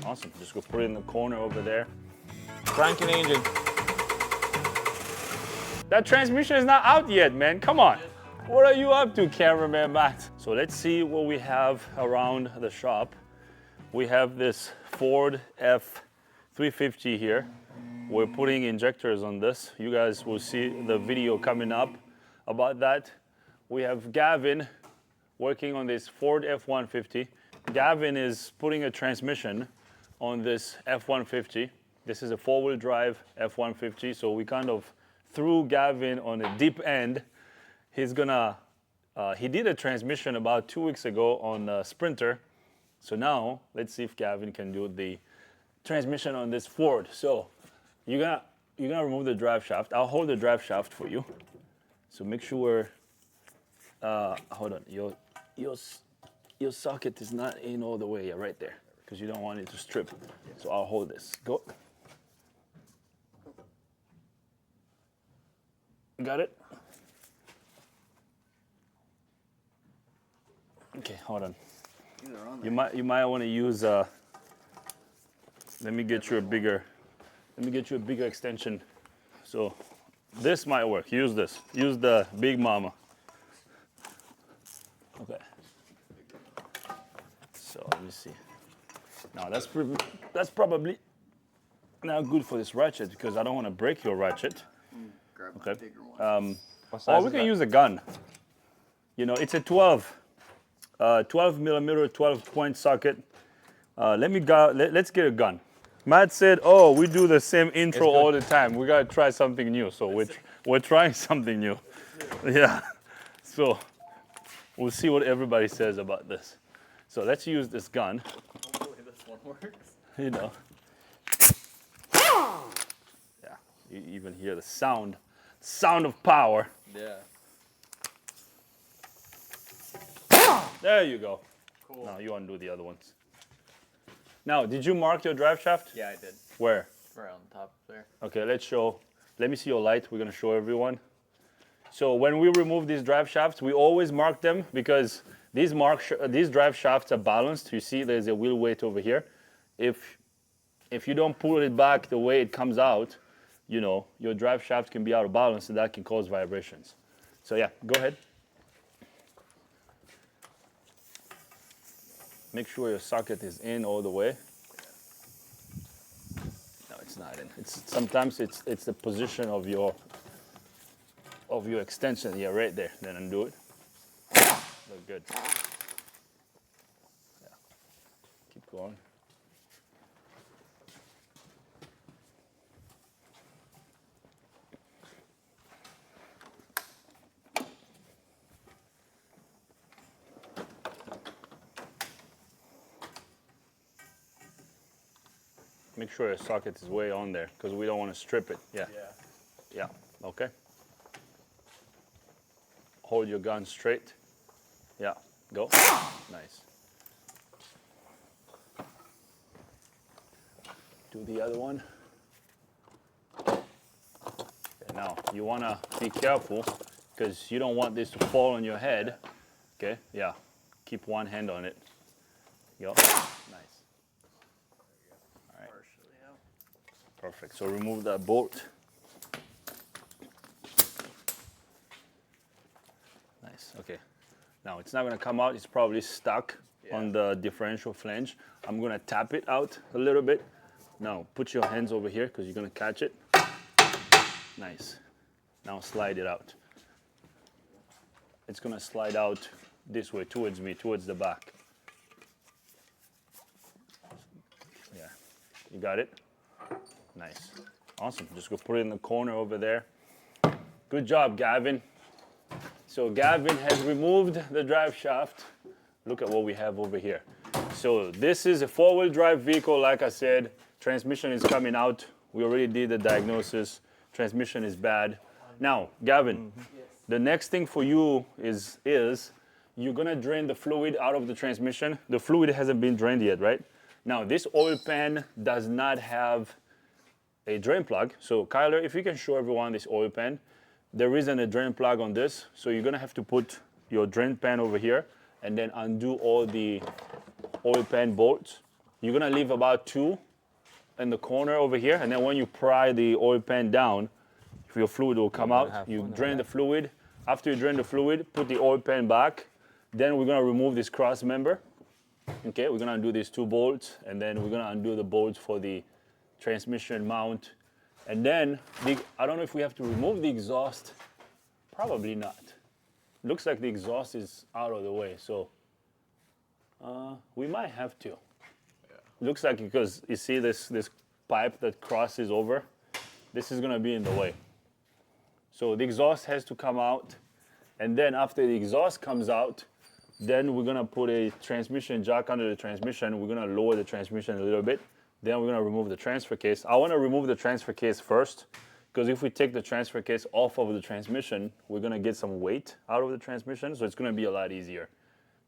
Awesome. Just go put it in the corner over there. Cranking engine. That transmission is not out yet, man. Come on. What are you up to, cameraman Matt? So let's see what we have around the shop. We have this Ford F350 here. We're putting injectors on this. You guys will see the video coming up about that. We have Gavin working on this Ford F-150. Gavin is putting a transmission on this F-150. This is a four-wheel drive F-150, so we kind of threw Gavin on a deep end. He's gonna, he did a transmission about 2 weeks ago on a Sprinter. So now, let's see if Gavin can do the transmission on this Ford. So, you're gonna remove the drive shaft. I'll hold the drive shaft for you. So make sure, hold on, your socket is not in all the way, yeah, right there, because you don't want it to strip. So I'll hold this. Go. Got it? Okay, hold on. You might want to use let me get you a bigger extension. So this might work. Use this. Use the Big Mama. Okay. So let me see. Now that's probably not good for this ratchet because I don't want to break your ratchet. Okay. Or we can use a gun. You know, it's a 12 millimeter, 12-point socket. Let's get a gun. Matt said, "Oh, we do the same intro all the time. We gotta try something new." So we're trying something new. Yeah. So we'll see what everybody says about this. So let's use this gun. Hopefully this one works. You know. Yeah. You even hear the sound of power. Yeah. There you go. Cool. Now you undo the other ones. Now, did you mark your drive shaft? Yeah, I did. Where? Right on top there. Okay, let me see your light. We're gonna show everyone. So when we remove these drive shafts, we always mark them because these drive shafts are balanced. You see there's a wheel weight over here. If you don't pull it back the way it comes out, you know, your drive shaft can be out of balance and that can cause vibrations. So yeah, go ahead. Make sure your socket is in all the way. No, it's not in. Sometimes it's the position of your extension. Yeah, right there. Then undo it. Look good. Yeah. Keep going. Make sure your socket is way on there because we don't want to strip it. Yeah. Yeah. Okay. Hold your gun straight. Yeah. Go. Nice. Do the other one. Okay, now you want to be careful because you don't want this to fall on your head. Okay. Yeah. Keep one hand on it. Go. Nice. Perfect. So remove that bolt. Nice. Okay. Now it's not going to come out. It's probably stuck on the differential flange. I'm going to tap it out a little bit. Now put your hands over here because you're going to catch it. Nice. Now slide it out. It's going to slide out this way towards me, towards the back. Yeah. You got it? Nice. Awesome. Just go put it in the corner over there. Good job, Gavin. So Gavin has removed the drive shaft. Look at what we have over here. So this is a four-wheel drive vehicle, like I said. Transmission is coming out. We already did the diagnosis. Transmission is bad. Now, Gavin, the next thing for you is you're gonna drain the fluid out of the transmission. The fluid hasn't been drained yet, right? Now, this oil pan does not have a drain plug. So Kyler, if you can show everyone this oil pan, there isn't a drain plug on this. So you're gonna have to put your drain pan over here and then undo all the oil pan bolts. you're gonna leave about 2 in the corner over here, and then when you pry the oil pan down, your fluid will come out. You drain the fluid. After you drain the fluid, put the oil pan back. Then we're gonna remove this cross member. Okay, we're gonna undo these 2 bolts, and then we're gonna undo the bolts for the transmission mount. And then, I don't know if we have to remove the exhaust. Probably not. Looks like the exhaust is out of the way, so we might have to. Yeah. Looks like, because you see this pipe that crosses over, this is gonna be in the way. So the exhaust has to come out, and then after the exhaust comes out, then we're gonna put a transmission jack under the transmission. We're gonna lower the transmission a little bit. Then we're gonna remove the transfer case. I wanna remove the transfer case first, because if we take the transfer case off of the transmission, we're gonna get some weight out of the transmission, so it's gonna be a lot easier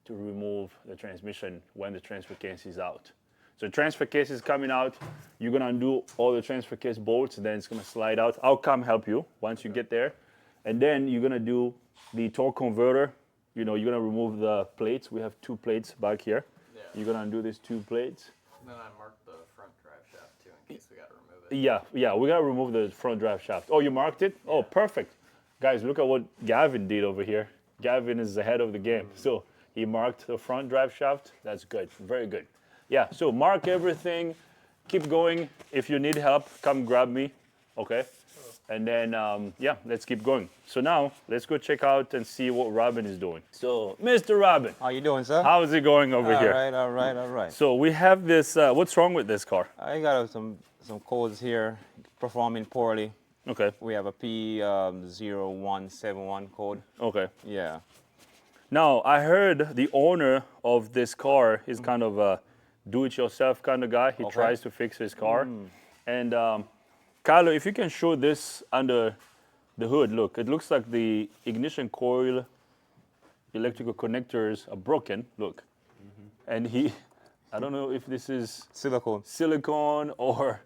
to remove the transmission when the transfer case is out. So the transfer case is coming out, you're gonna undo all the transfer case bolts, then it's gonna slide out. I'll come help you once you get there. And then you're gonna do the torque converter. You know, you're gonna remove the plates. We have 2 plates back here. Yeah. You're gonna undo these 2 plates. And then I marked the front drive shaft too, in case we gotta remove it. Yeah, we gotta remove the front drive shaft. Oh, you marked it? Yeah. Oh, perfect. Guys, look at what Gavin did over here. Gavin is ahead of the game. So he marked the front drive shaft. That's good, very good. Yeah, so mark everything, keep going. If you need help, come grab me, okay? And then, yeah, let's keep going. So now, let's go check out and see what Robin is doing. So, Mr. Robin. How you doing, sir? How's it going over here? All right. So we have this, what's wrong with this car? I got some codes here performing poorly. Okay. We have a P0171 code. Okay. Yeah. Now, I heard the owner of this car is kind of a do-it-yourself kind of guy. He tries to fix his car. And Kylo, if you can show this under the hood, look, it looks like the ignition coil electrical connectors are broken, look. And I don't know if this is silicone or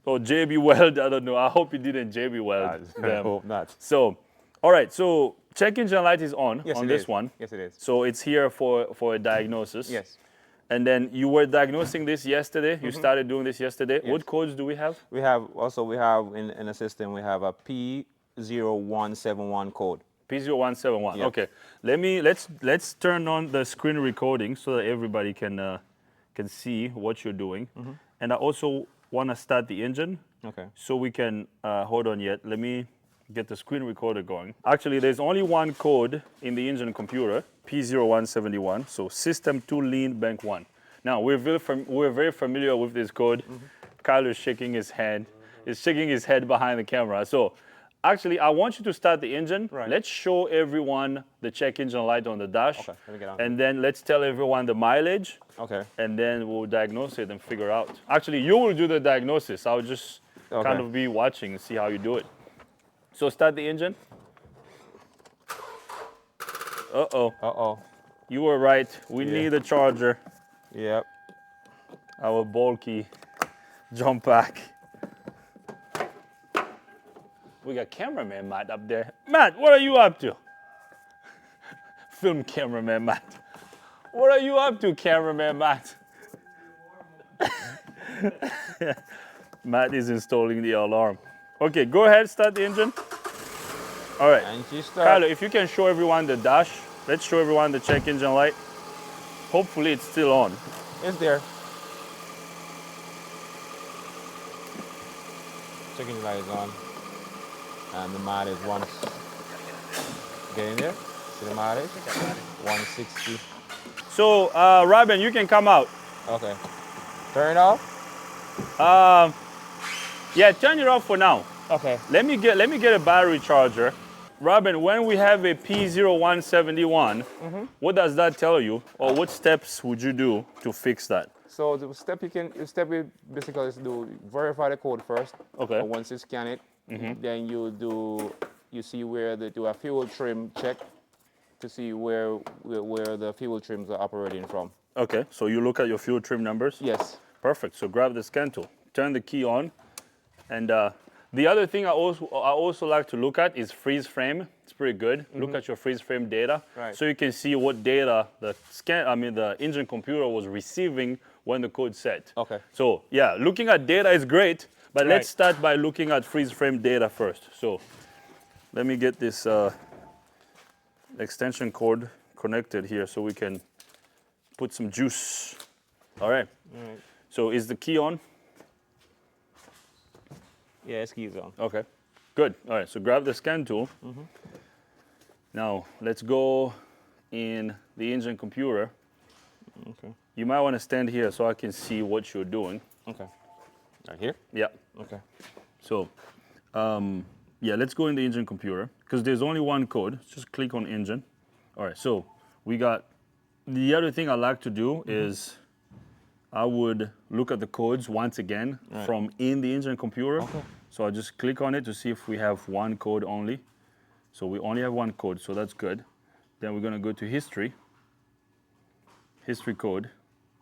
JB Weld, I don't know. I hope he didn't JB Weld them. I hope not. So, all right, so check engine light is on this is. one. Yes, it is. So it's here for a diagnosis. Yes. And then you were diagnosing this yesterday. You started doing this yesterday. Yes. What codes do we have? We have in the system, we have a P0171 code. P0171. Yep. Okay. Let's turn on the screen recording so that everybody can see what you're doing. And I also want to start the engine. Okay. So we can hold on yet. Let me get the screen recorder going. Actually, there's only one code in the engine computer, P0171. So System 2 Lean Bank 1. Now we're very familiar with this code. Kyle is shaking his head. He's shaking his head behind the camera. So actually, I want you to start the engine. Right. Let's show everyone the check engine light on the dash. Okay, let me get on. And then let's tell everyone the mileage. Okay. And then we'll diagnose it and figure out. Actually, you will do the diagnosis. I'll just kind of be watching and see how you do it. So start the engine. Uh-oh. You were right. We need a charger. Yep. Our bulky jump pack. We got cameraman Matt up there. Matt, what are you up to? Film cameraman Matt. What are you up to, cameraman Matt? Matt is installing the alarm. Okay, go ahead, start the engine. All right. And she starts. Kylo, if you can show everyone the dash, let's show everyone the check engine light. Hopefully it's still on. It's there. Check engine light is on. And the mileage once. Get in there. See the mileage? 160. So, Robin, you can come out. Okay. Turn it off? Yeah, turn it off for now. Okay. Let me get a battery charger. Robin, when we have a P0171, what does that tell you? Or what steps would you do to fix that? So the step you basically is to verify the code first. Okay. Once you scan it, then you see where do a fuel trim check to see where the fuel trims are operating from. Okay, so you look at your fuel trim numbers? Yes. Perfect, so grab the scan tool, turn the key on, and The other thing I also like to look at is freeze frame. It's pretty good. Look at your freeze frame data, Right. so you can see what data the engine computer was receiving when the code set. Okay. So yeah, looking at data is great, but let's Right. start by looking at freeze frame data first. So let me get this extension cord connected here so we can put some juice. All right. So is the key on? Yeah, it's keys on. Okay, good. All right, so grab the scan tool. Now let's go in the engine computer. Okay. You might want to stand here so I can see what you're doing. Okay. Right here? Yeah. Okay. So, yeah, let's go in the engine computer because there's only one code. Just click on engine. All right, so we got, the other thing I like to do is I would look at the codes once again from in the engine computer. Okay. So I just click on it to see if we have one code only. So we only have one code, so that's good. Then we're gonna go to history code,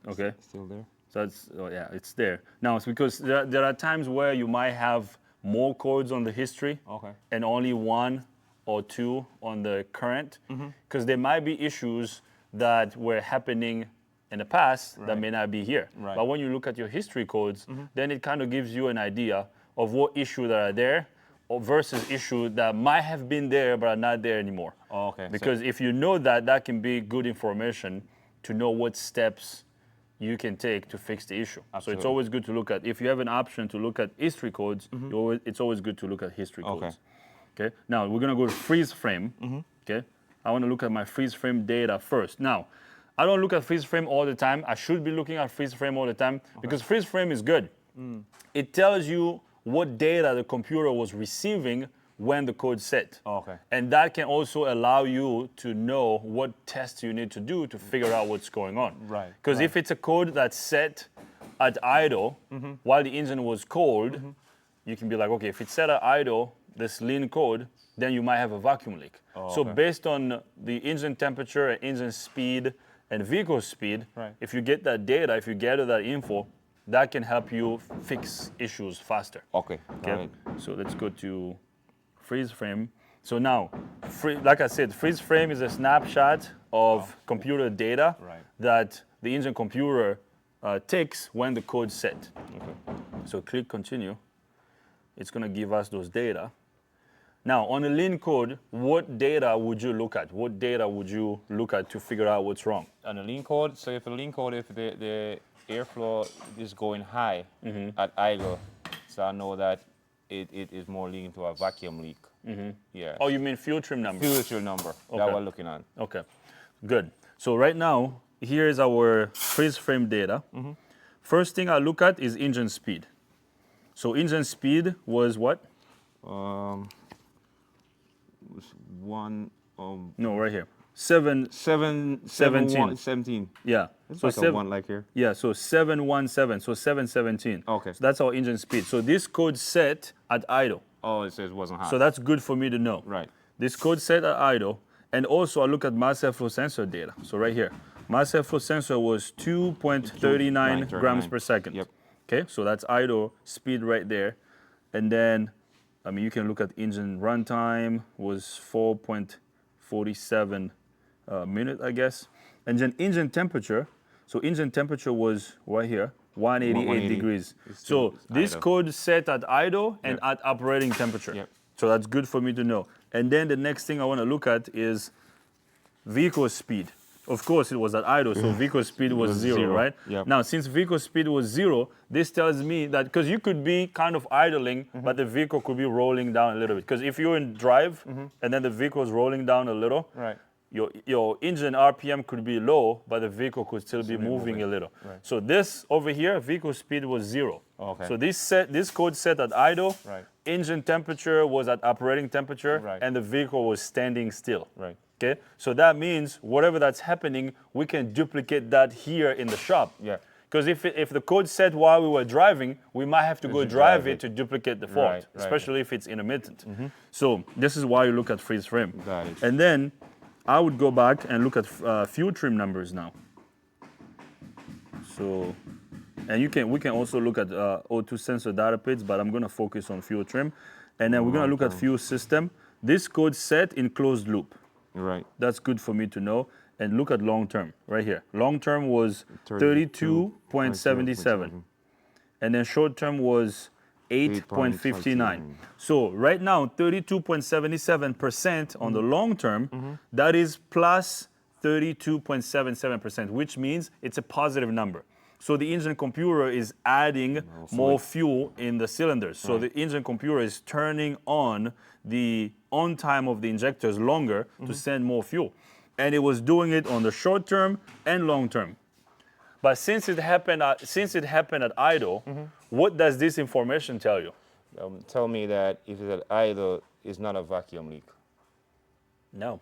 okay? Still there? So that's, oh yeah, it's there. Now it's because there are times where you might have more codes on the history Okay. and only one or two on the current, because there might be issues that were happening in the past that may not be here. Right. But when you look at your history codes, then it kind of gives you an idea of what issues that are there or versus issues that might have been there but are not there anymore. Oh, okay. Because if you know that, that can be good information to know what steps you can take to fix the issue. So it's Absolutely. always good to look at, if you have an option to look at history codes, it's always good to look at history codes. Okay, now we're gonna go to freeze frame. Okay, I wanna look at my freeze frame data first. Now, I don't look at freeze frame all the time. I should be looking at freeze frame all the time because freeze frame is good. It tells you what data the computer was receiving when the code set. Okay. And that can also allow you to know what tests you need to do to figure out what's going on. Right, Because if it's a code that's set at idle while the engine was cold, you can be like, okay, if it's set at idle, this lean code, then you might have a vacuum leak. So based on the engine temperature and engine speed and vehicle speed, if you get that data, if you gather that info, that can help you fix issues faster. Okay. Okay, so let's go to freeze frame. So now, like I said, freeze frame is a snapshot of computer data that the engine computer takes when the code's set. Okay. So click continue. It's gonna give us those data. Now, on a lean code, what data would you look at? What data would you look at to figure out what's wrong? And the lean code, so if the lean code, if the airflow is going high at idle, so I know that it is more leading to a vacuum leak. Yeah. Oh, you mean fuel trim number? Future number that we're looking at. Okay, good. So right now, here is our freeze frame data. First thing I look at is engine speed. So engine speed was what? Was one No, right here. 17. 17. Yeah. It's So like a one like here. Yeah, so 717, so 717. Okay. So that's our engine speed. So this code set at idle. Oh, it says wasn't hot. So that's good for me to know. Right. This code set at idle. And also I look at mass airflow sensor data. So right here. Mass airflow sensor was 2.39 grams per second. Yep. Okay, so that's idle speed right there. And then, I mean, you can look at engine runtime was 4.47 minute, I guess. And then engine temperature. So engine temperature was right here, 188 180. degrees. It's So this idle. code set at idle and at operating temperature. Yep. So that's good for me to know. And then the next thing I want to look at is vehicle speed. Of course, it was at idle, so vehicle speed was zero, right? Yep. Now, since vehicle speed was zero, this tells me that, because you could be kind of idling, but the vehicle could be rolling down a little bit. Because if you're in drive and then the vehicle is rolling down a little, Right. your engine RPM could be low, but the vehicle could still be moving a little. Right. So this over here, vehicle speed was zero. Okay. So this code set at idle, Right. engine temperature was at operating temperature, Right. and the vehicle was standing still. Right. Okay, so that means whatever that's happening, we can duplicate that here in the shop. Yeah. Because if the code set while we were driving, we might have to go drive it to duplicate the fault, Right, right. especially if it's intermittent. So this is why you look at freeze frame. Got it. And then I would go back and look at fuel trim numbers now. So And we can also look at O2 sensor data pits, but I'm going to focus on fuel trim. And then we're going to look at fuel system. This code set in closed loop. Right. That's good for me to know. And look at long term right here. Long term was 32.77. And then short term was 8.59. So right now, 32.77% on the long term, that is plus 32.77%, which means it's a positive number. So the engine computer is adding more fuel in the cylinders. So the engine computer is turning on the on time of the injectors longer to send more fuel. And it was doing it on the short term and long term. But since it happened at idle, what does this information tell you? Tell me that if it's at idle, it's not a vacuum leak. No.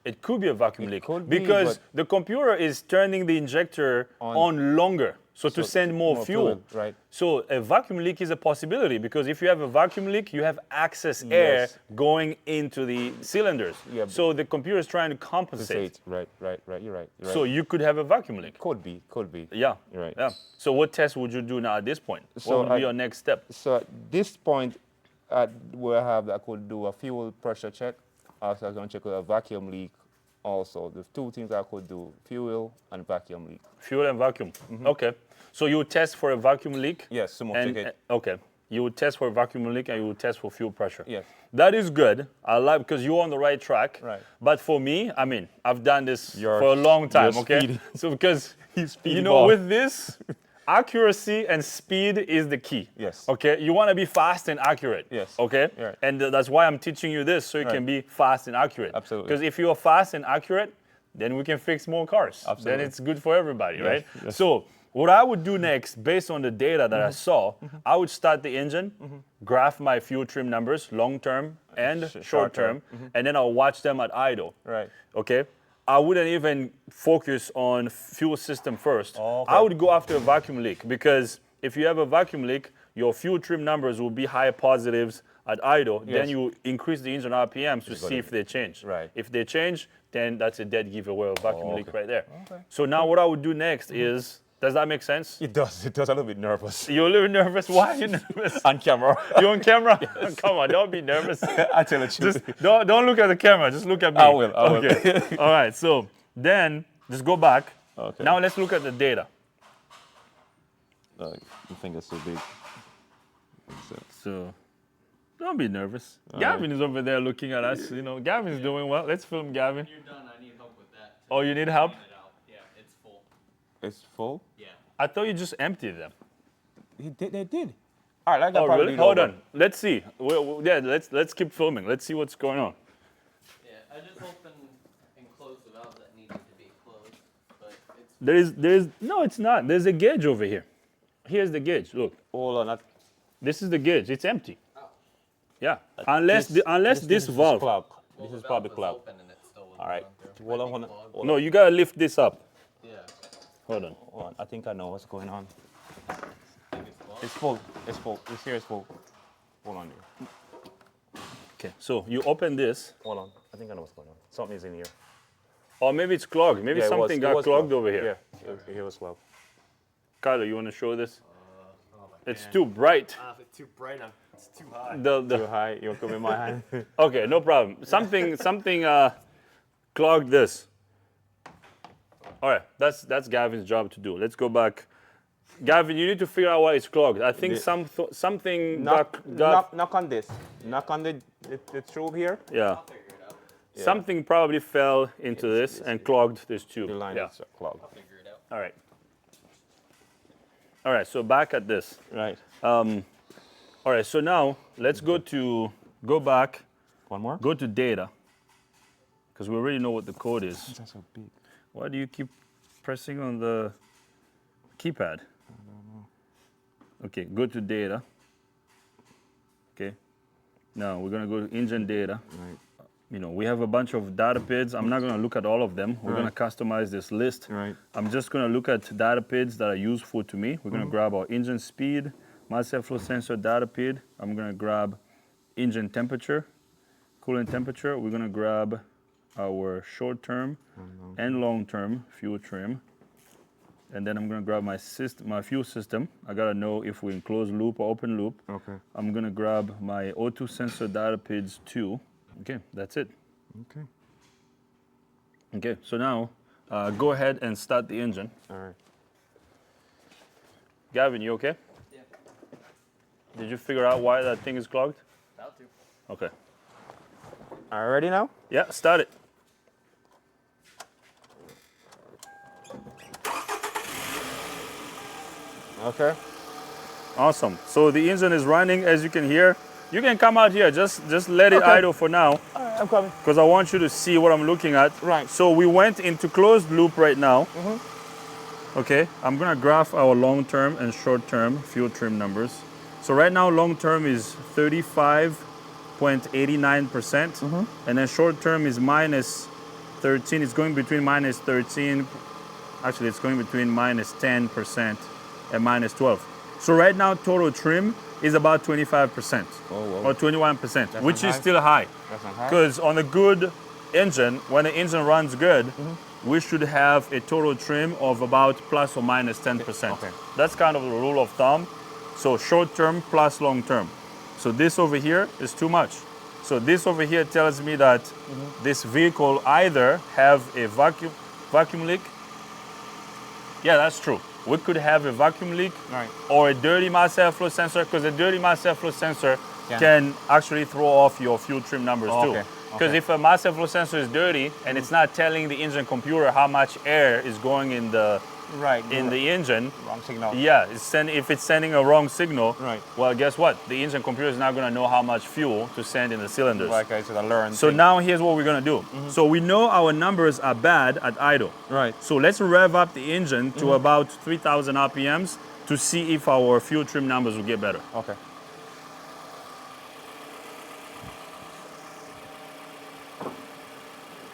It could be a vacuum leak could be, because but the computer is turning the injector on longer, so to send more fuel. fluid, right. So a vacuum leak is a possibility because if you have a vacuum leak, you have excess air going into the cylinders. Yeah, so the computer is trying to compensate. Right. You're right. So you could have a vacuum leak. Could be. Yeah. You're right. Yeah. So what test would you do now at this point? So What would be your next step? So at this point, where I could do a fuel pressure check. Also, I was going to check with a vacuum leak. Also, the two things I could do: fuel and vacuum leak. Fuel and vacuum. Okay. So you would test for a vacuum leak. Yes, Okay. You would test for a vacuum leak and you would test for fuel pressure. Yes. That is good. I like because you're on the right track. Right. But for me, I mean, I've done this for a long time. you're Okay. speedy. So because speedy know, ball. with this, accuracy and speed is the key. Yes. Okay. You want to be fast and accurate. Yes. Okay. Right. And that's why I'm teaching you this so you can be fast and accurate. Absolutely. Because if you are fast and accurate, then we can fix more cars. Absolutely. Then it's good for everybody, right? Yes. So what I would do next, based on the data that I saw, I would start the engine, graph my fuel trim numbers, long term and short term, and then I'll watch them at idle. Right. Okay. I wouldn't even focus on fuel system first. Oh, okay. I would go after a vacuum leak because if you have a vacuum leak, your fuel trim numbers will be high positives at idle. Yes. Then you increase the engine RPMs to see if they change. Right. If they change, then that's a dead giveaway of vacuum leak right there. Okay. So now what I would do next is, does that make sense? It does. It does. A little bit nervous. You're a little nervous. Why are you nervous? On camera. You're on camera? Come on, don't be nervous. I tell it. Just don't look at the camera. Just look at me. I will. Okay. All right. So then just go back. Okay. Now let's look at the data. Your finger's so big. So don't be nervous. Gavin is over there looking at us. You know, Gavin's doing well. Let's film Gavin. When you're done, I need help with that. Oh, you need help? Clean it out. Yeah, it's full. It's full. Yeah. I thought you just emptied them. They did. All right, I got Oh, probably really? do it Hold over. on. Let's see. Yeah, let's keep filming. Let's see what's going on. Yeah, I just opened and closed the valve that needed to be closed, but it's There's no, it's not. There's a gauge over here. Here's the gauge. Look, Hold on. this is the gauge. It's empty. Yeah, unless this is valve. clogged. well, This is the probably valve was clogged. open and it still was All right. going through. Hold Might on, be hold on. clogged. Hold No, you gotta lift this up. Yeah. Hold on. Hold on. I think I know what's going on. I think it's clogged. It's full. It's full. This here is full. Hold on here. Okay, so you open this, Hold on. I think I know what's going on. Something is in here. or maybe it's clogged. Maybe Yeah, it something was got clogged clogged. over here. Yeah, here was clogged. Kyler, you want to show this? Oh It's too bright. if it's too bright, it's too high. Too high. You're coming in my hand. Okay, no problem. Something clogged this. All right, that's Gavin's job to do. Let's go back. Gavin, you need to figure out why it's clogged. I think something got knock on this. Knock on the tube here. yeah. I'll figure it out. Something probably fell into this and clogged this tube. The line Yeah. is clogged. I'll figure it out. All right. All right. So back at this. Right. All right. So now let's go back. One more. Go to data. Because we already know what the code is. That's so big. Why do you keep pressing on the keypad? Okay, go to data. Okay. Now we're gonna go to engine data. Right. You know, we have a bunch of data PIDs. I'm not gonna look at all of them. We're gonna customize this list. Right. I'm just gonna look at data PIDs that are useful to me. We're gonna grab our engine speed, mass airflow sensor data PID. I'm gonna grab engine temperature, coolant temperature. We're gonna grab our short-term and long-term fuel trim. and then I'm gonna grab my my fuel system. I gotta know if we're in closed loop or open loop. Okay. I'm gonna grab my O2 sensor data pins 2. Okay, that's it. Okay. Okay, so now go ahead and start the engine. All right. Gavin, you okay? Yeah. Did you figure out why that thing is clogged? About to. Okay. Are you ready now? Yeah, start it. Okay. Awesome. So the engine is running, as you can hear. You can come out here. Just let it Okay. idle for now, All right, I'm coming. because I want you to see what I'm looking at. Right. So we went into closed loop right now. Okay. I'm gonna graph our long-term and short-term fuel trim numbers. So right now, long-term is 35.89%, and then short-term is minus 13. It's going between minus 13. Actually, it's going between minus 10% and minus 12. So right now, total trim is about 25% or 21%, That's which not is high. still high. That's not high. Because on a good engine, when the engine runs good, we should have a total trim of about plus or minus 10%. Okay. That's kind of the rule of thumb. So short term plus long term. So this over here is too much. So this over here tells me that this vehicle either have a vacuum leak. Yeah, that's true. We could have a vacuum leak Right. or a dirty mass airflow sensor, because a dirty mass airflow sensor Yeah. can actually throw off your fuel trim numbers Oh, too. okay, Because okay. if a mass airflow sensor is dirty and it's not telling the engine computer how much air is going in the Right. engine, Wrong signal. yeah, if it's sending a wrong signal, Right. well, guess what? The engine computer is not going to know how much fuel to send in the cylinders. Like I said, I learned. So now here's what we're going to do. So we know our numbers are bad at idle. Right. So let's rev up the engine to about 3,000 RPMs to see if our fuel trim numbers will get better. Okay.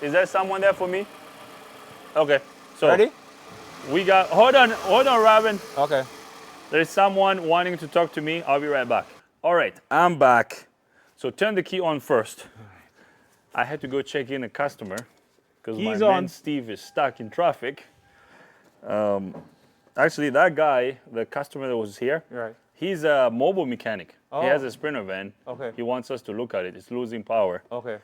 Is there someone there for me? Okay. So Ready? we got, hold on, Robin. Okay. There's someone wanting to talk to me. I'll be right back. All right, I'm back. So turn the key on first. I had to go check in a customer because my Keys man on. Steve is stuck in traffic. Actually, that guy, the customer that was here, Right. he's a mobile mechanic. Oh. He has a Sprinter van. Okay. He wants us to look at it. It's losing power. Okay.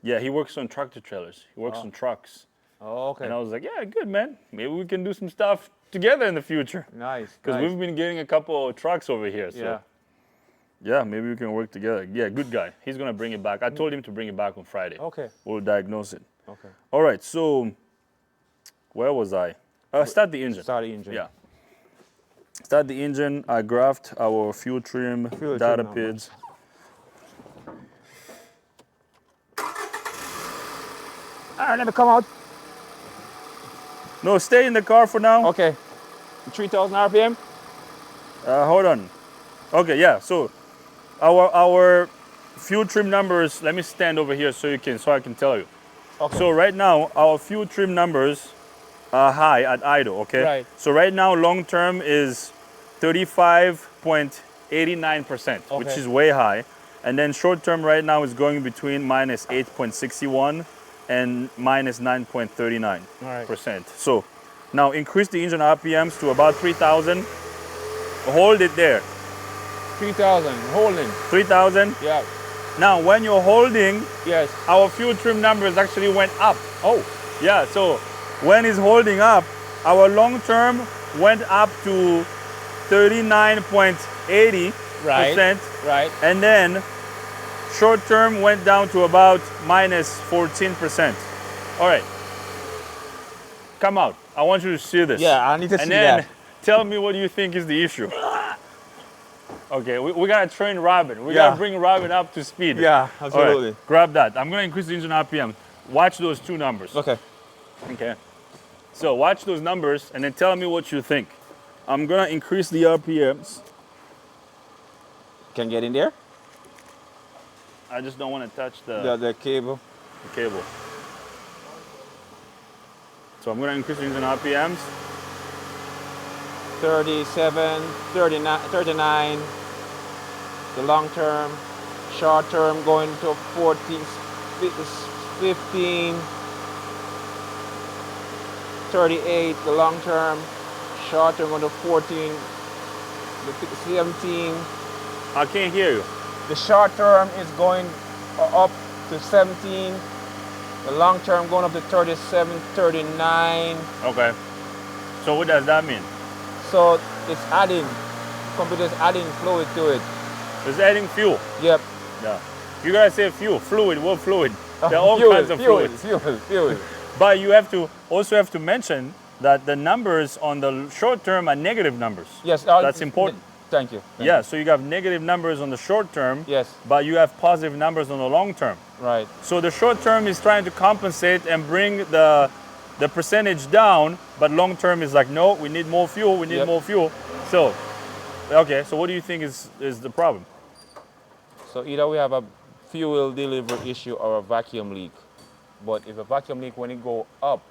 Yeah, he works on tractor trailers. He works on trucks. Oh, okay. And I was like, yeah, good, man. Maybe we can do some stuff together in the future. Nice. Because nice. we've been getting a couple of trucks over here. So Yeah. yeah, maybe we can work together. Yeah, good guy. He's going to bring it back. I told him to bring it back on Friday. Okay. We'll diagnose it. Okay. All right, so where was I? Start the engine. Start the engine. Yeah. Start the engine. I graphed our fuel trim Fuel data trim PIDs. All right, let me come out. No, stay in the car for now. Okay. 3,000 RPM. Hold on. Okay, yeah. So our fuel trim numbers. Let me stand over here so I can tell you. Okay. So right now our fuel trim numbers are high at idle. Okay. Right. So right now long term is 35.89%, which Okay. is way high, and then short term right now is going between minus 8.61 and minus 9.39%. All right. So now increase the engine RPMs to about 3,000. Hold it there. 3,000. Holding. 3,000. Yeah. Now when you're holding, Yes. our fuel trim numbers actually went up. Oh. Yeah, so when it's holding up, our long term went up to 39.80%. Right. And then short term went down to about minus 14%. All right. Come out. I want you to see this. Yeah, I need to see And then that. tell me what you think is the issue. Okay, we gotta train Robin. We Yeah. gotta bring Robin up to speed. Yeah, All absolutely. right, grab that. I'm gonna increase the engine RPM. Watch those two numbers. Okay. Okay. So watch those numbers and then tell me what you think. I'm gonna increase the RPMs. Can get in there? I just don't want to touch the The cable. cable. So I'm gonna increase the engine RPMs. 37, 39. The long term. Short term going to 14, 15. 38, the long term. short term going to 14, the 17. I can't hear you. The short term is going up to 17. The long term going up to 37, 39. Okay. So what does that mean? So it's adding, computer's adding fluid to it. It's adding fuel. Yep. Yeah. You gotta say fuel. Fluid. What fluid? There are all kinds of fluids. Fuel. But you have to also have to mention that the numbers on the short term are negative numbers. Yes. That's important. Thank you. Yeah. So you have negative numbers on the short term. Yes. But you have positive numbers on the long term. Right. So the short term is trying to compensate and bring the percentage down, but long term is like, no, we need more fuel. We need more fuel. So, okay. So what do you think is the problem? So either we have a fuel delivery issue or a vacuum leak. But if a vacuum leak, when it go up,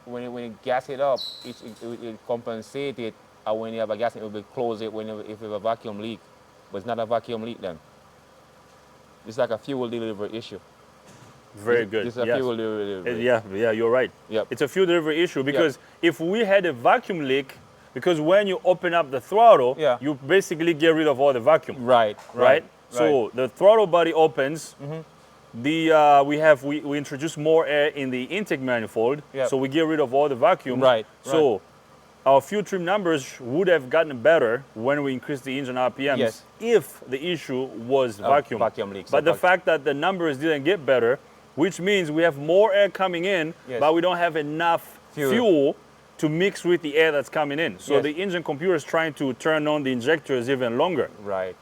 when it gas it up, it compensate it. And when you have a gas, it will close it if you have a vacuum leak. But it's not a vacuum leak then. It's like a fuel delivery issue. Very good. It's a fuel delivery. Yeah, you're right. Yep. It's a fuel delivery issue because if we had a vacuum leak, because when you open up the throttle, you basically get rid of all the vacuum. Right. So the throttle body opens. We introduce more air in the intake manifold, so we get rid of all the vacuum. So our fuel trim numbers would have gotten better when we increased the engine RPMs if the issue was vacuum leaks. But the fact that the numbers didn't get better, which means we have more air coming in, but we don't have enough fuel to mix with the air that's coming in. So the engine computer is trying to turn on the injectors even longer.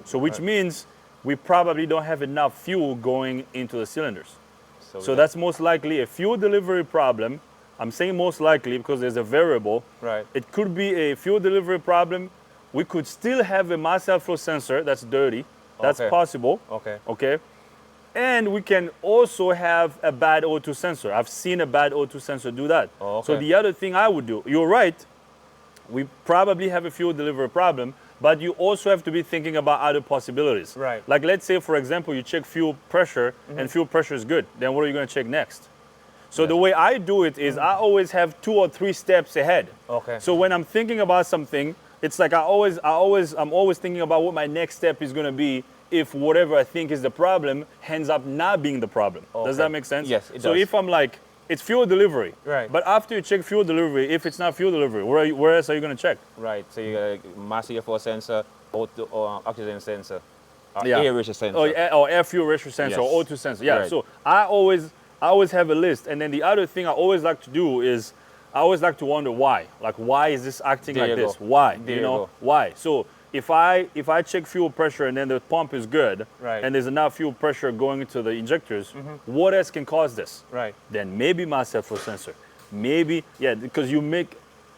So which means we probably don't have enough fuel going into the cylinders. So that's most likely a fuel delivery problem. I'm saying most likely because there's a variable. It could be a fuel delivery problem. We could still have a mass airflow sensor that's dirty. That's possible. Okay. And we can also have a bad O2 sensor. I've seen a bad O2 sensor do that. So the other thing I would do, you're right, we probably have a fuel delivery problem, but you also have to be thinking about other possibilities. Like let's say, for example, you check fuel pressure and fuel pressure is good. Then what are you going to check next? So the way I do it is I always have 2 or 3 steps ahead. So when I'm thinking about something, it's like I'm always thinking about what my next step is going to be if whatever I think is the problem ends up not being the problem. Does that make sense? Yes, it does. So if I'm like, it's fuel delivery. But after you check fuel delivery, if it's not fuel delivery, where else are you going to check? So you got a mass airflow sensor, O2, or oxygen sensor, air ratio sensor. Or air fuel ratio sensor, or O2 sensor. So I always have a list. And then the other thing I always like to do is I always like to wonder why. Like, why is this acting like this? Why? Why? So if I check fuel pressure and then the pump is good and there's enough fuel pressure going into the injectors, what else can cause this? Then maybe mass airflow sensor. Maybe, because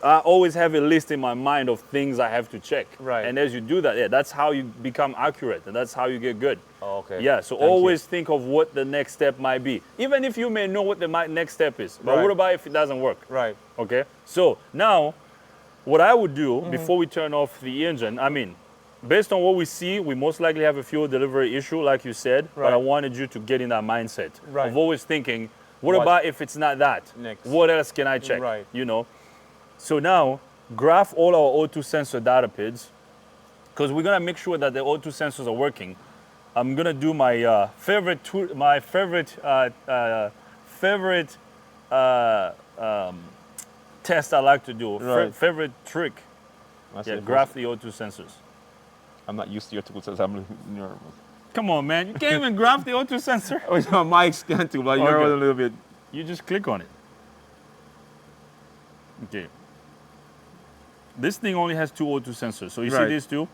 I always have a list in my mind of things I have to check. And as you do that, that's how you become accurate and that's how you get good. So always think of what the next step might be. Even if you may know what the next step is. But what about if it doesn't work? Okay. So now, what I would do before we turn off the engine, I mean, based on what we see, we most likely have a fuel delivery issue, like you said. But I wanted you to get in that mindset of always thinking, what about if it's not that? What else can I check? You know. So now, graph all our O2 sensor data PIDs, because we're gonna make sure that the O2 sensors are working. I'm gonna do my favorite test I like to do. Favorite trick. Graph the O2 sensors. I'm not used to your tools, so I'm nervous. Come on, man! You can't even graph the O2 sensor. My mic scan too, but you're a little bit. You just click on it. Okay. This thing only has 2 O2 sensors. So you see these two?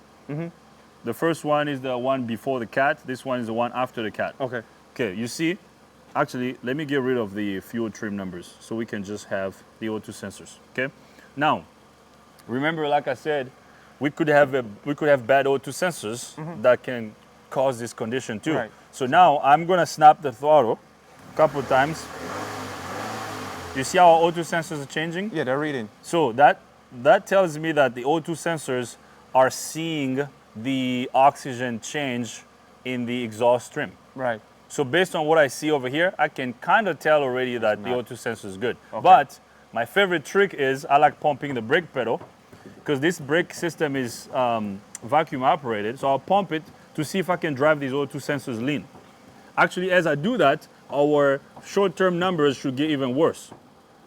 The first one is the one before the cat. This one is the one after the cat. Okay, you see? Actually, let me get rid of the fuel trim numbers so we can just have the O2 sensors, okay? Now, remember, like I said, we could have bad O2 sensors that can cause this condition too. So now I'm gonna snap the throttle a couple of times. You see how our O2 sensors are changing? Yeah, they're reading. So that tells me that the O2 sensors are seeing the oxygen change in the exhaust stream. So based on what I see over here, I can kind of tell already that the O2 sensor is good. But My favorite trick is I like pumping the brake pedal because this brake system is vacuum operated. So I'll pump it to see if I can drive these O2 sensors lean. Actually, as I do that, our short-term numbers should get even worse.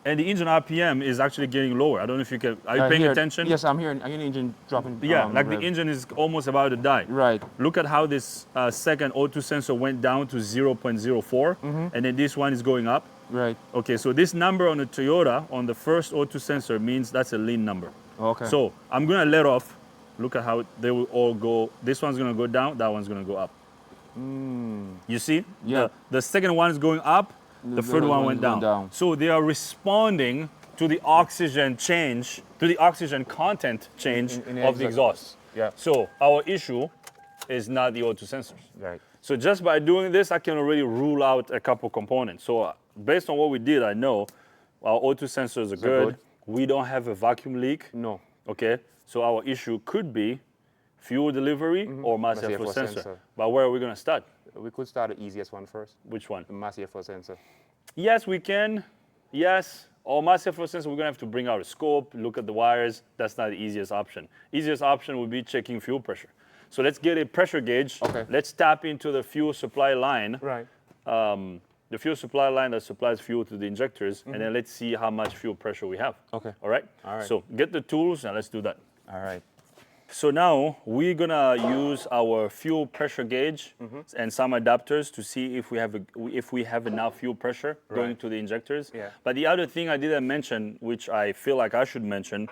And the engine RPM is actually getting lower. I don't know if you can, are you paying attention? Yes, I'm hearing the engine dropping. Yeah, like rev. the engine is almost about to die. Right. Look at how this second O2 sensor went down to 0.04, and then this one is going up. Right. Okay, so this number on the Toyota, on the first O2 sensor, means that's a lean number. Okay. So I'm gonna let off. Look at how they will all go. This one's gonna go down, that one's gonna go up. You see? Yeah. The second one is going up, the third one went down. So they are responding to the oxygen change, to the oxygen content change in of the exhaust. Yeah. So our issue is not the O2 sensors. Right. So just by doing this, I can already rule out a couple components. So based on what we did, I know our O2 sensors are good. We don't have a vacuum leak. No. Okay. So our issue could be fuel delivery or mass airflow sensor. But where are we going to start? We could start the easiest one first. Which one? The mass airflow sensor. Yes, we can. Yes. Or mass airflow sensor, we're going to have to bring out a scope, look at the wires. That's not the easiest option. Easiest option would be checking fuel pressure. So let's get a pressure gauge. Okay. Let's tap into the fuel supply line. Right. The fuel supply line that supplies fuel to the injectors, and then let's see how much fuel pressure we have. Okay. All right? All right. So get the tools and let's do that. All right. So now we're gonna use our fuel pressure gauge and some adapters to see if we have enough fuel pressure going to the injectors. Yeah. But the other thing I didn't mention, which I feel like I should mention,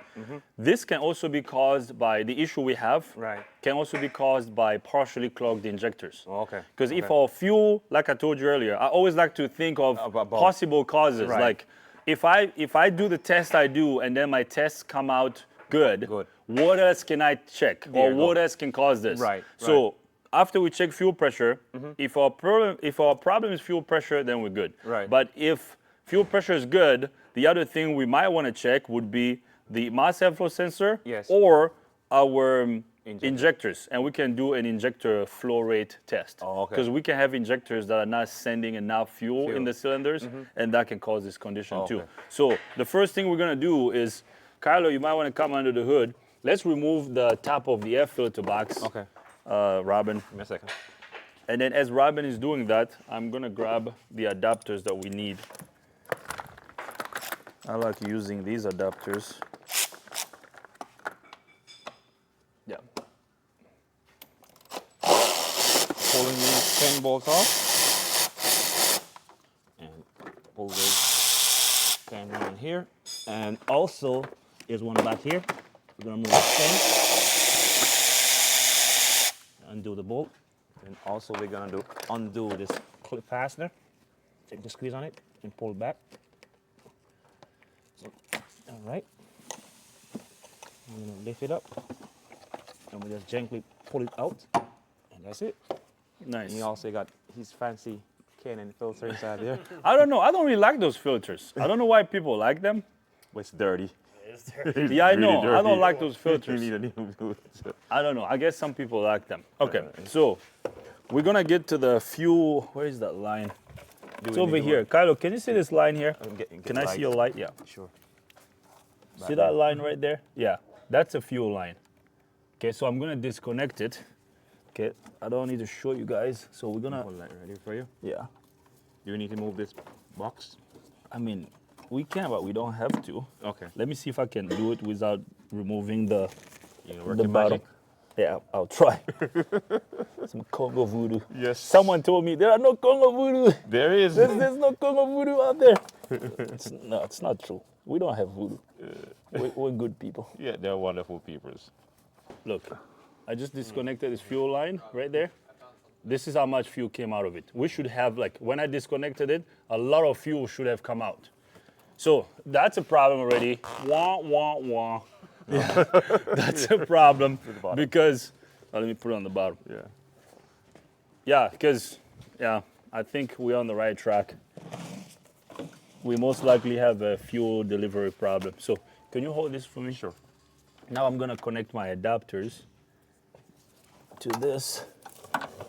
this can also be caused by the issue we have. Right. Can also be caused by partially clogged injectors. Okay. Because if our fuel, like I told you earlier, I always like to think of About both. possible causes. Right. Like if I do the test I do and then my tests come out good. What else can I check? Or what else can cause this? Right. So after we check fuel pressure, if our problem is fuel pressure, then we're good. Right. But if fuel pressure is good, the other thing we might want to check would be the mass airflow sensor or our injectors, and we can do an injector flow rate test. Oh, okay. Because we can have injectors that are not sending enough fuel in the cylinders, and that can cause this condition too. So the first thing we're gonna do is, Kylo, you might want to come under the hood. Let's remove the top of the air filter box. Okay. Robin. Give me a second. And then as Robin is doing that, I'm gonna grab the adapters that we need. I like using these adapters. Yeah. Pulling these 10 bolts off. And pull those 10 around here. And also, there's one back here. We're gonna move this 10. Undo the bolt. And also we're gonna undo this clip fastener. Take the squeeze on it and pull it back. So, all right. I'm gonna lift it up. And we just gently pull it out. And that's it. Nice. And he also got his fancy Canon filter inside there. I don't know. I don't really like those filters. I don't know why people like them. But it's dirty. Yeah, I know. I don't like those filters. You need a new filter. I don't know. I guess some people like them. Okay, so we're gonna get to the fuel. Where is that line? It's over here. Kylo, can you see this line here? Can I see your light? Yeah. Sure. See that line right there? Yeah, that's a fuel line. Okay, so I'm gonna disconnect it. Okay, I don't need to show you guys. So we're gonna. Hold that ready for you. Yeah. Do you need to move this box? I mean, we can, but we don't have to. Okay. Let me see if I can do it without removing the Work the your bottom. magic. Yeah, I'll try. Some Congo voodoo. Yes. Someone told me there are no Congo voodoo. There is. There's no Congo voodoo out there. It's not true. We don't have voodoo. We're good people. Yeah, they're wonderful peoples. Look, I just disconnected this fuel line right there. This is how much fuel came out of it. We should have, like, when I disconnected it, a lot of fuel should have come out. So that's a problem already. Wah, wah, wah. Yeah, that's a problem because, let me put it on the bottom. Yeah. Yeah, because, I think we're on the right track. We most likely have a fuel delivery problem. So can you hold this for me? Sure. Now I'm gonna connect my adapters to this.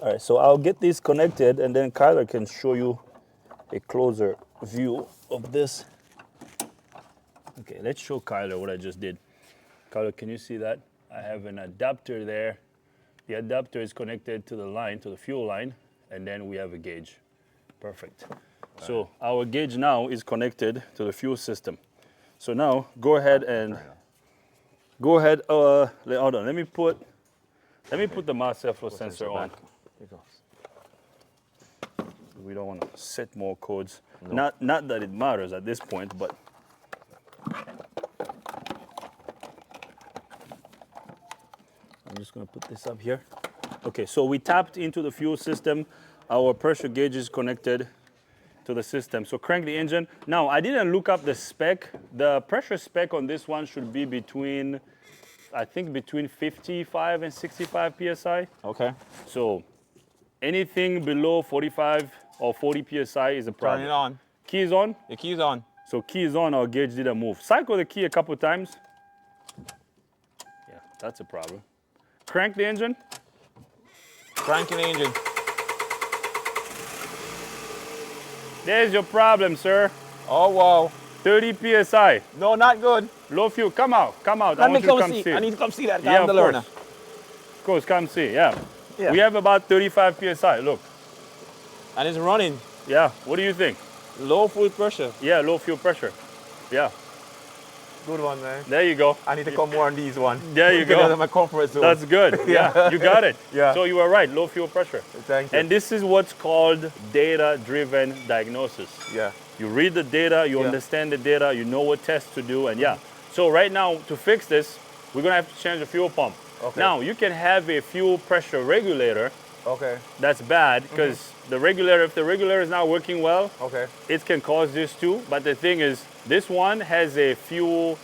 All right, so I'll get these connected and then Kyler can show you a closer view of this. Okay, let's show Kyler what I just did. Kyler, can you see that? I have an adapter there. The adapter is connected to the line, to the fuel line, and then we have a gauge. Perfect. So our gauge now is connected to the fuel system. So now go ahead and hold on. Let me put the mass airflow sensor on. We don't want to set more codes. No. Not that it matters at this point, but I'm just going to put this up here. Okay, so we tapped into the fuel system. Our pressure gauge is connected to the system. So crank the engine. Now, I didn't look up the spec. The pressure spec on this one should be between 55 and 65 psi. Okay. So anything below 45 or 40 psi is a problem. Turn it on. Key is on? The key is on. So key is on, our gauge didn't move. Cycle the key a couple times. Yeah, that's a problem. Crank the engine. Cranking the engine. There's your problem, sir. Oh, wow. 30 psi. No, not good. Low fuel. Come out. I Let me want you to come come see. see. I need to come see that. Yeah, I'm the of learner. course. Of course, come see. Yeah. Yeah. We have about 35 psi. Look. And it's running. Yeah. What do you think? Low fuel pressure. Yeah, low fuel pressure. Yeah. Good one, man. There you go. I need to come more on these one. There you Get out go. of my comfort zone. That's good. Yeah. You got it. Yeah. So you were right. Low fuel pressure. Thank you. And this is what's called data-driven diagnosis. Yeah. You read the data, you understand the data, you know what tests to do, and yeah. So right now, to fix this, we're gonna have to change the fuel pump. Okay. Now, you can have a fuel pressure regulator. Okay. That's bad, because the regulator, if the regulator is not working well, Okay. it can cause this too. But the thing is, this one has a fuel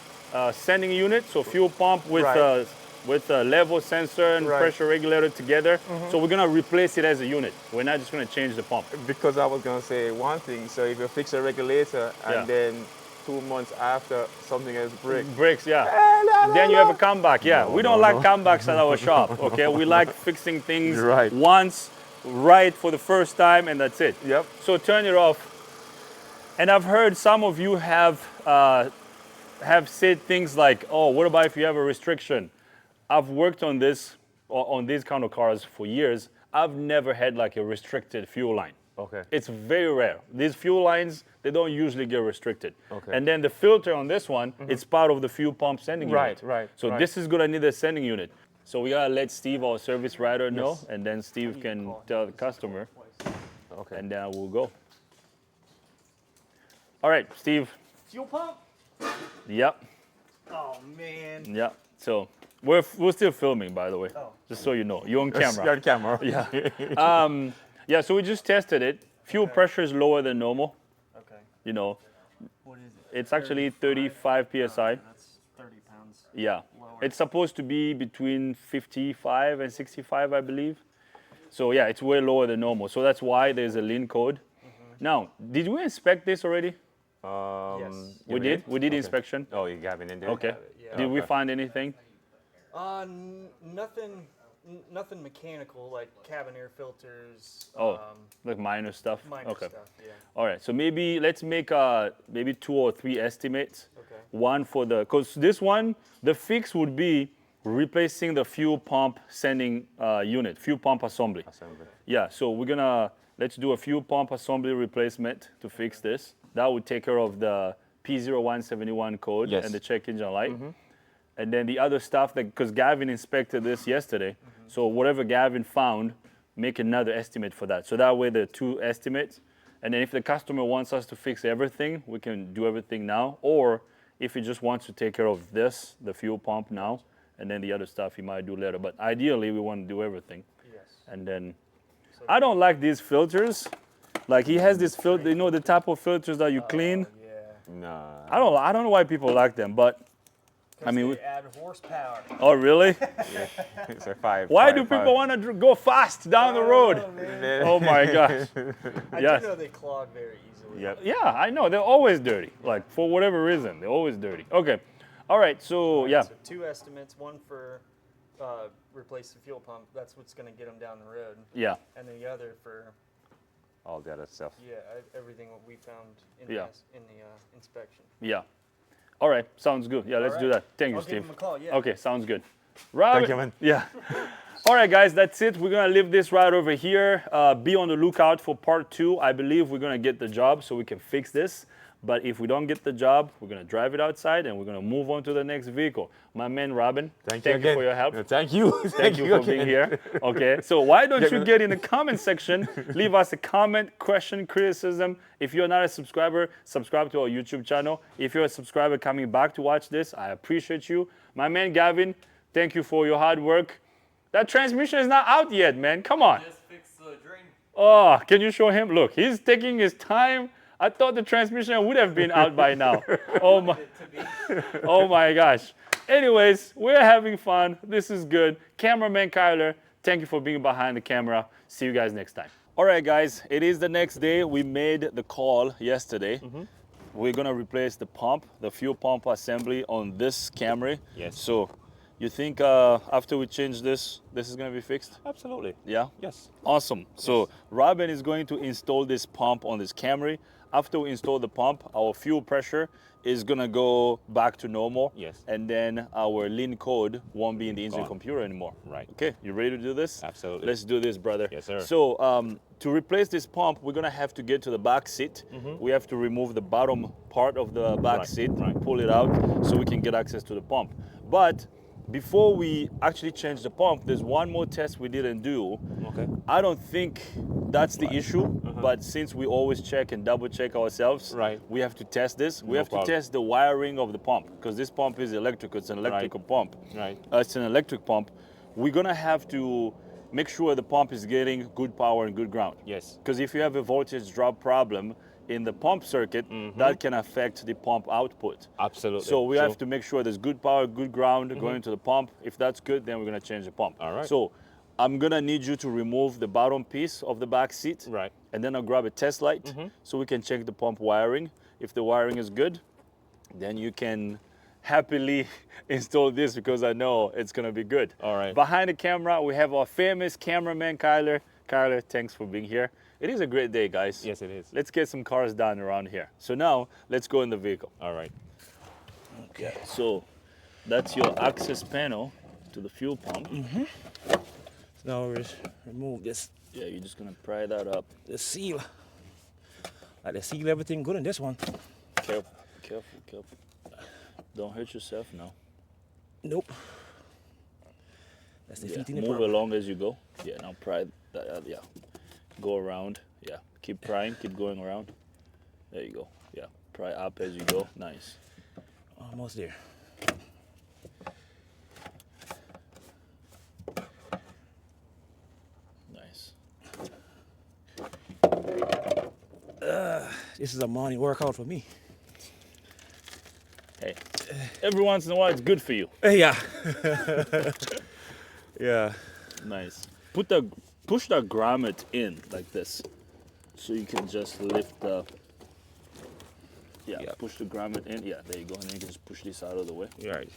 sending unit, so fuel pump with Right. with a level sensor and Right. pressure regulator together. So we're gonna replace it as a unit. We're not just gonna change the pump. Because I was gonna say one thing. So if you fix a regulator and Yeah. then 2 months after something else breaks. Breaks, yeah. Then you have a comeback. Yeah, we don't like comebacks at our shop. Okay, we like fixing things Right. once, right for the first time, and that's it. Yep. So turn it off. And I've heard some of you have said things like, "Oh, what about if you have a restriction?" I've worked on this, on these kind of cars for years. I've never had like a restricted fuel line. Okay. It's very rare. These fuel lines, they don't usually get restricted. Okay. And then the filter on this one, it's part of the fuel pump sending unit. Right. So this is gonna need a sending unit. So we gotta let Steve, our service writer, know, and then Steve can tell the customer, Okay. and then we'll go. All right, Steve. Fuel pump? Yep. Oh man. Yep. So we're still filming, by the way, Oh. just so you know. You're on You're camera. on camera. Yeah. Yeah. So we just tested it. Fuel pressure is lower than normal. Okay. You know, What is it? it's actually 35 psi. That's 30 pounds. Yeah. Lower. It's supposed to be between 55 and 65, I believe. So yeah, it's way lower than normal. So that's why there's a lean code. Now, did we inspect this already? Yes. We did. We did Okay. inspection. Oh, you got it in there? Okay. Yeah. Did we Okay. find anything? Nothing mechanical like cabin air filters. Oh, like minor stuff. Minor Okay. stuff. Yeah. All right. So maybe let's make maybe 2 or 3 estimates. Okay. One for because this one, the fix would be replacing the fuel pump sending unit, fuel pump assembly. Assembly. Yeah, so let's do a fuel pump assembly replacement to fix this. That would take care of the P0171 code Yes. and the check engine light. And then the other stuff, because Gavin inspected this yesterday, so whatever Gavin found, make another estimate for that. So that way there are 2 estimates. And then if the customer wants us to fix everything, we can do everything now. Or if he just wants to take care of this, the fuel pump now, and then the other stuff he might do later. But ideally, we want to do everything. Yes. And then, I don't like these filters. Like he has this filter, you know, the type of filters that you clean. Yeah. Nah. I don't know why people like them, but I mean, they add horsepower. oh really? It's a 5. Why do people want to go fast down the road? Man. Oh my gosh. I Yes. do know they clog very easily. Yep. Yeah, I know. They're always dirty. Like for whatever reason, they're always dirty. Okay. All right. So yeah. So 2 estimates. One for replace the fuel pump. That's what's going to get them down the road. Yeah. And the other for All the other stuff. everything what we found in Yeah. the inspection. Yeah. All right, sounds good. Yeah, let's do that. Thank you, I'll Steve. give him a call, yeah. Okay, sounds good. Robin, Thank you, man. Yeah. All right, guys, that's it. We're gonna leave this right over here. Be on the lookout for part 2. I believe we're gonna get the job so we can fix this. But if we don't get the job, we're gonna drive it outside and we're gonna move on to the next vehicle. My man, Robin, Thank you for your help. Thank you. Thank you for being here. Okay, so why don't you get in the comment section, leave us a comment, question, criticism. If you're not a subscriber, subscribe to our YouTube channel. If you're a subscriber coming back to watch this, I appreciate you. My man Gavin, thank you for your hard work. That transmission is not out yet, man. Come on. Just fix the drain. Oh, can you show him? Look, he's taking his time. I thought the transmission would have been out by now. Oh my, oh my gosh. Anyways, we're having fun. This is good. Cameraman Kyler, thank you for being behind the camera. See you guys next time. All right, guys, it is the next day. We made the call yesterday. We're gonna replace the pump, the fuel pump assembly on this Camry. Yes. So, you think after we change this, this is gonna be fixed? Absolutely. Yeah? Yes. Awesome. So Robin is going to install this pump on this Camry. After we install the pump, our fuel pressure is gonna go back to normal. Yes. And then our lean code won't be in the engine Gone. computer anymore. Right. Okay, you ready to do this? Absolutely. Let's do this, brother. Yes, sir. So to replace this pump, we're gonna have to get to the back seat. We have to remove the bottom part of the back Right, seat, right. pull it out so we can get access to the pump. But before we actually change the pump, there's one more test we didn't do. Okay. I don't think that's the issue, but since we always check and double check ourselves, Right. we have to test this. We No have problem. to test the wiring of the pump because this pump is electrical. It's an electrical pump. Right. It's an electric pump. We're gonna have to make sure the pump is getting good power and good ground. Yes. Because if you have a voltage drop problem in the pump circuit, that can affect the pump output. Absolutely. So we True. have to make sure there's good power, good ground going to the pump. If that's good, then we're gonna change the pump. All right. So I'm gonna need you to remove the bottom piece of the back seat. Right. And then I'll grab a test light so we can check the pump wiring. If the wiring is good, then you can happily install this because I know it's gonna be good. All right. Behind the camera, we have our famous cameraman, Kyler. Kyler, thanks for being here. It is a great day, guys. Yes, it is. Let's get some cars done around here. So now, let's go in the vehicle. All right. Okay. So that's your access panel to the fuel pump. Now we just remove this, Yeah, you're just gonna pry that up. the seal. Like, they seal everything good in this one. Careful, careful, careful. Don't hurt yourself now. Nope. That's the Yeah, heating move department. along as you go. Yeah, now pry that. Yeah, go around. Yeah, keep prying. Keep going around. There you go. Yeah, pry up as you go. Nice. Almost there. Nice. This is a morning workout for me. Hey, every once in a while it's good for you. Yeah. Yeah. Nice. Push the grommet in like this, so you can just lift the. Yeah, Yeah. push the grommet in. Yeah, there you go, and then you can just push this out of the way. Right.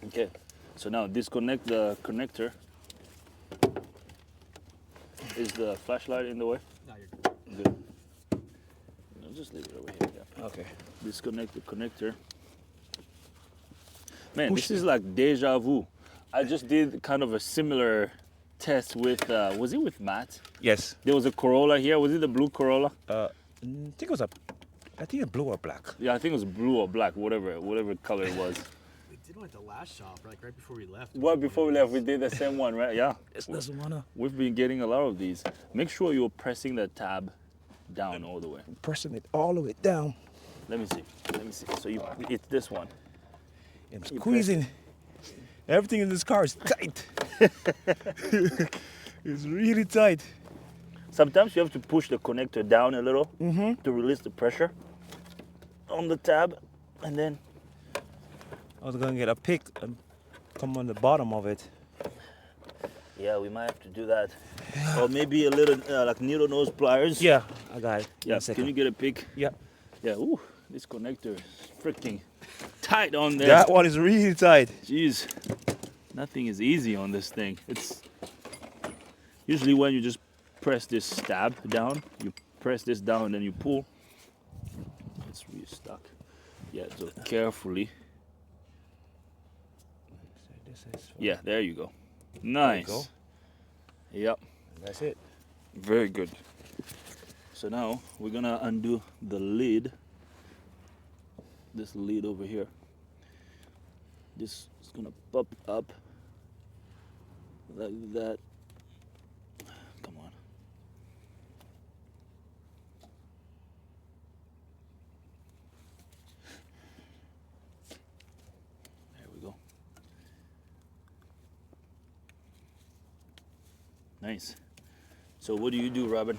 Okay. So now disconnect the connector. Is the flashlight in the way? No, you're Good. No, just leave it over here. Yeah. Okay. Disconnect the connector. Man, Push this is like deja vu. I just did kind of a similar test with, was it with Matt? Yes. There was a Corolla here. Was it the blue Corolla? I think it was blue or black. Yeah, I think it was blue or black, whatever color it was. We did one at the last shop, like right before we left. Well, before we left, we did the same one, right? Yeah. This doesn't wanna We've been getting a lot of these. Make sure you're pressing the tab down all the way. pressing it all the way down. Let me see. Let me see. So it's this one. I'm squeezing. Everything in this car is tight. It's really tight. Sometimes you have to push the connector down a little to release the pressure on the tab, and then I was gonna get a pick and come on the bottom of it. yeah, we might have to do that, or maybe a little like needle nose pliers. Yeah, I got it. Yeah. One second. Can you get a pick? Yeah. Yeah. Ooh, this connector is freaking tight on there. That one is really tight. Jeez, nothing is easy on this thing. It's usually when you just press this tab down, you press this down and then you pull. It's really stuck. Yeah, so carefully. So this is Yeah, there you go. There you Nice. go. Yep, That's it. very good. So now we're gonna undo the lid. This lid over here. This is gonna pop up like that. Come on. There we go. Nice. So what do you do, Robin?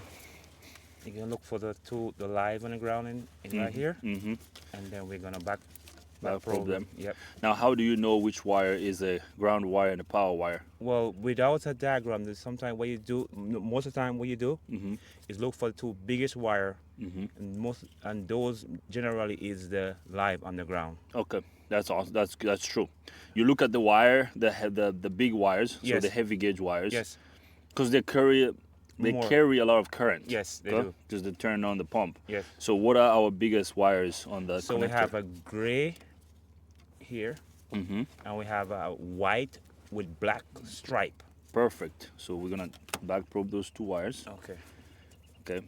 You can look for the live on the ground in right here, Mm-hmm. and then we're gonna back Probe them. Yep. Now, how do you know which wire is a ground wire and a power wire? Well, without a diagram, there's sometimes what you do. Most of the time, what you do Mm-hmm. is look for the two biggest wire, Mm-hmm. and those generally is the live on the ground. Okay, that's awesome. That's true. You look at the wire, the big wires, so Yes. the heavy gauge wires. Yes. Because they carry More. a lot of current. Yes, they do. Because they turn on the pump. Yes. So what are our biggest wires on the So connector? we have a gray here, Mm-hmm. and we have a white with black stripe. Perfect. So we're gonna back probe those two wires. Okay. Okay.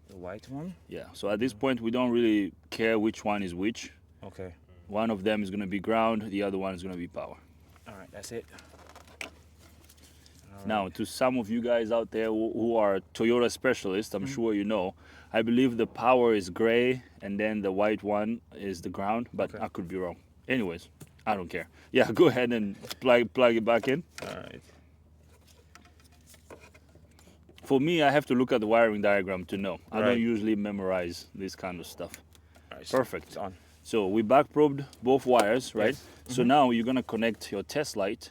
The white one. Yeah. So at this point, we don't really care which one is which. Okay. One of them is gonna be ground. The other one is gonna be power. All right. That's it. Now, to some of you guys out there who are Toyota specialists, I'm sure you know, I believe the power is gray and then the white one is the ground, but Okay. I could be wrong. Anyways, I don't care. Yeah, go ahead and plug it back in. All right. For me, I have to look at the wiring diagram to know. I Right. don't usually memorize this kind of stuff. All right. Perfect. It's on. So we back probed both wires, right? Yes. So now you're gonna connect your test light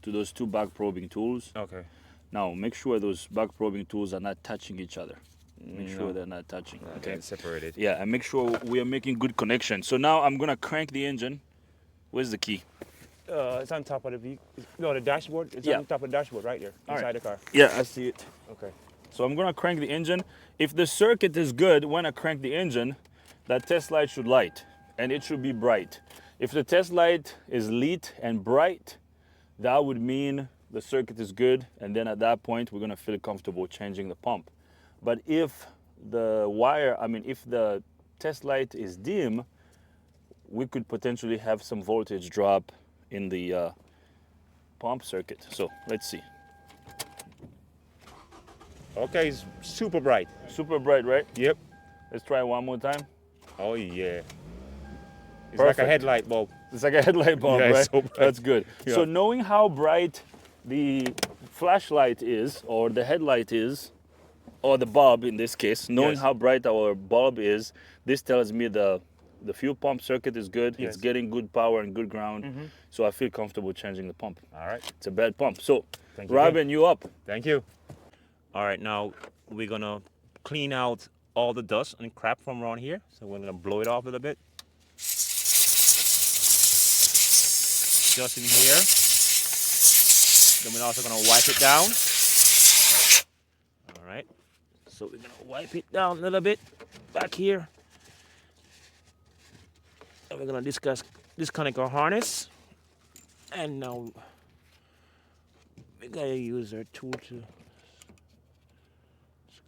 to those two back probing tools. Okay. Now make sure those back probing tools are not touching each other. Make No. sure they're not touching. Okay. Okay. Separated. Yeah, and make sure we are making good connection. So now I'm gonna crank the engine. Where's the key? It's on top of the vehicle. No, the dashboard. It's Yeah. on top of the dashboard right there, All inside right. the car. Yeah, I see it. Okay. So I'm gonna crank the engine. If the circuit is good when I crank the engine, that test light should light and it should be bright. If the test light is lit and bright, that would mean the circuit is good, and then at that point we're gonna feel comfortable changing the pump. But if if the test light is dim, we could potentially have some voltage drop in the pump circuit. So let's see. Okay, it's super bright. Super bright, right? Yep. Let's try it one more time. Oh yeah. It's like a Perfect. headlight bulb. It's like a headlight bulb, Yeah, it's right? so bright. That's good. Yeah. So knowing how bright the flashlight is, or the headlight is, or the bulb in this case, knowing Yes. how bright our bulb is, this tells me the fuel pump circuit is good. Yes. It's getting good power and good ground. So I feel comfortable changing the pump. All right. It's a bad pump. So, Thank you, Robin, you up? Thank you. All right, now we're gonna clean out all the dust and crap from around here. So we're gonna blow it off a little bit. Just in here. Then we're also gonna wipe it down. All right. So we're gonna wipe it down a little bit back here. And we're gonna disconnect our harness. And now we gotta use our tool to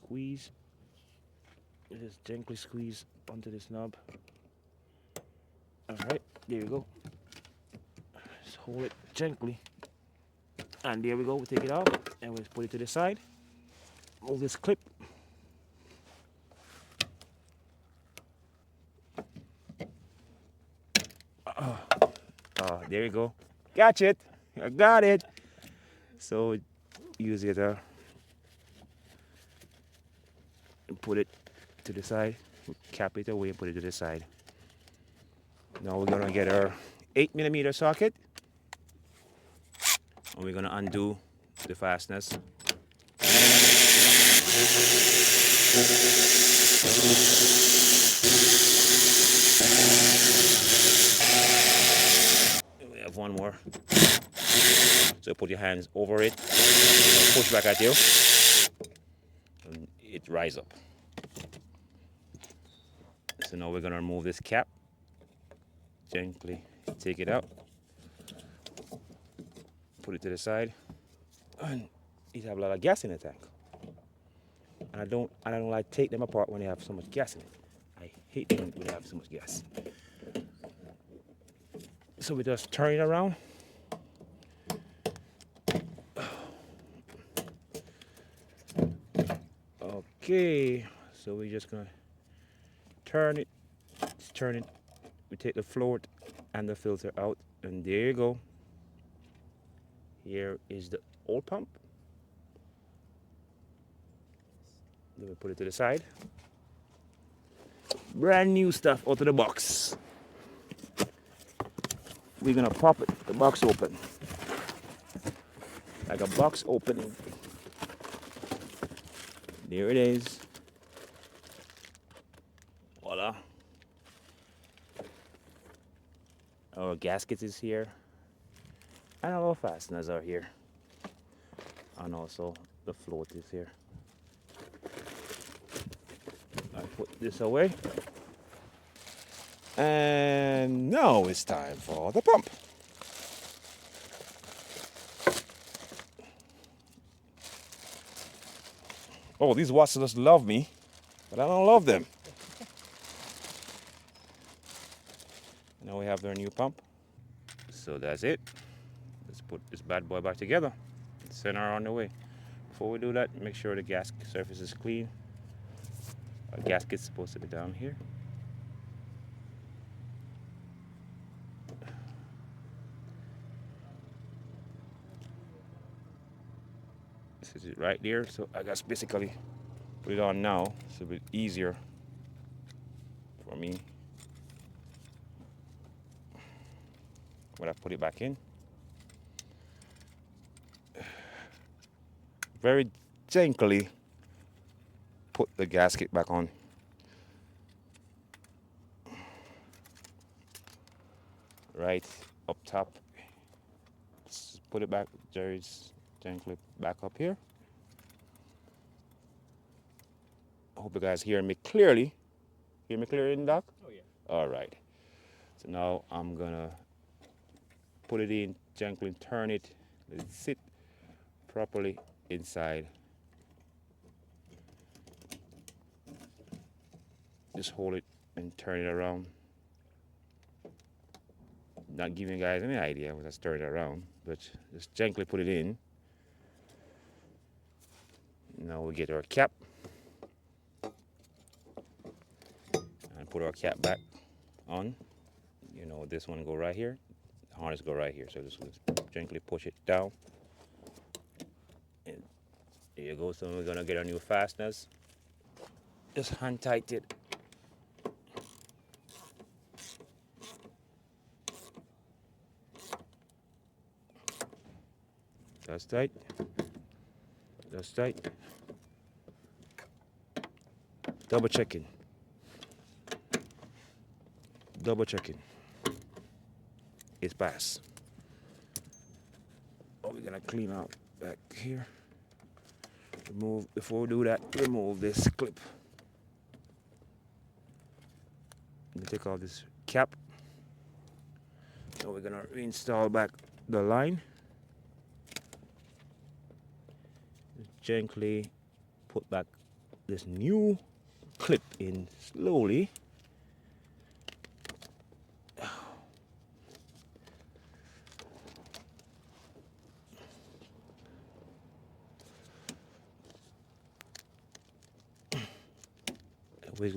squeeze. Just gently squeeze onto this knob. All right, there you go. Just hold it gently. And there we go, we take it out and we'll put it to the side. Move this clip. There you go. Got it. I got it. So use it and put it to the side. Cap it away and put it to the side. Now we're gonna get our 8mm socket. And we're gonna undo the fasteners. We have one more. So put your hands over it, push back at you, and it rise up. So now we're gonna remove this cap. Gently take it out. Put it to the side. And it have a lot of gas in the tank. And I don't like take them apart when they have so much gas in it. I hate them when they have so much gas. So we just turn it around. Okay, so we're just gonna turn it. We take the float and the filter out, and there you go. Here is the old pump. Then we put it to the side. Brand new stuff out of the box. We're gonna pop it, the box open. Like a box opening. There it is. Voila. Our gasket is here. And our fasteners are here. And also the float is here. I put this away. And now it's time for the pump. Oh, these Watsons love me, but I don't love them. Now we have their new pump. So that's it. Let's put this bad boy back together. Send her on the way. Before we do that, make sure the gas surface is clean. Our gasket's supposed to be down here. This is it right there. So I guess basically put it on now. It's a bit easier for me when I put it back in. Very gently put the gasket back on. Right up top. Just put it back, Jerry's gently back up here. I hope you guys hear me clearly. Hear me clearly, Doc? Oh, yeah. All right. So now I'm gonna put it in, gently turn it, let it sit properly inside. Just hold it and turn it around. Not giving you guys any idea when I turn it around, but just gently put it in. Now we get our cap and put our cap back on. You know, this one go right here, the harness go right here. So just gently push it down. And there you go. So we're gonna get our new fasteners. Just hand tight it. That's tight. That's tight. Double checking. Double checking. It's passed. Oh, we're gonna clean out back here. Remove, before we do that, remove this clip. Let me take off this cap. So we're gonna reinstall back the line. Gently put back this new clip in slowly.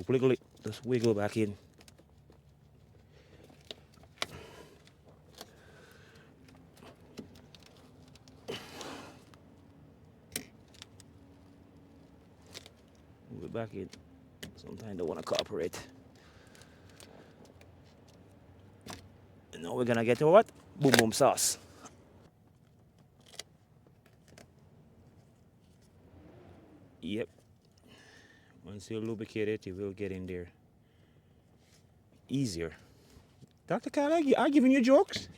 Wiggle it, just wiggle back in. Move it back in. Sometimes don't want to cooperate. And now we're gonna get to what? Boom boom sauce. Yep. Once you lubricate it, you will get in there easier. Dr. Kyle, I'm giving you jokes.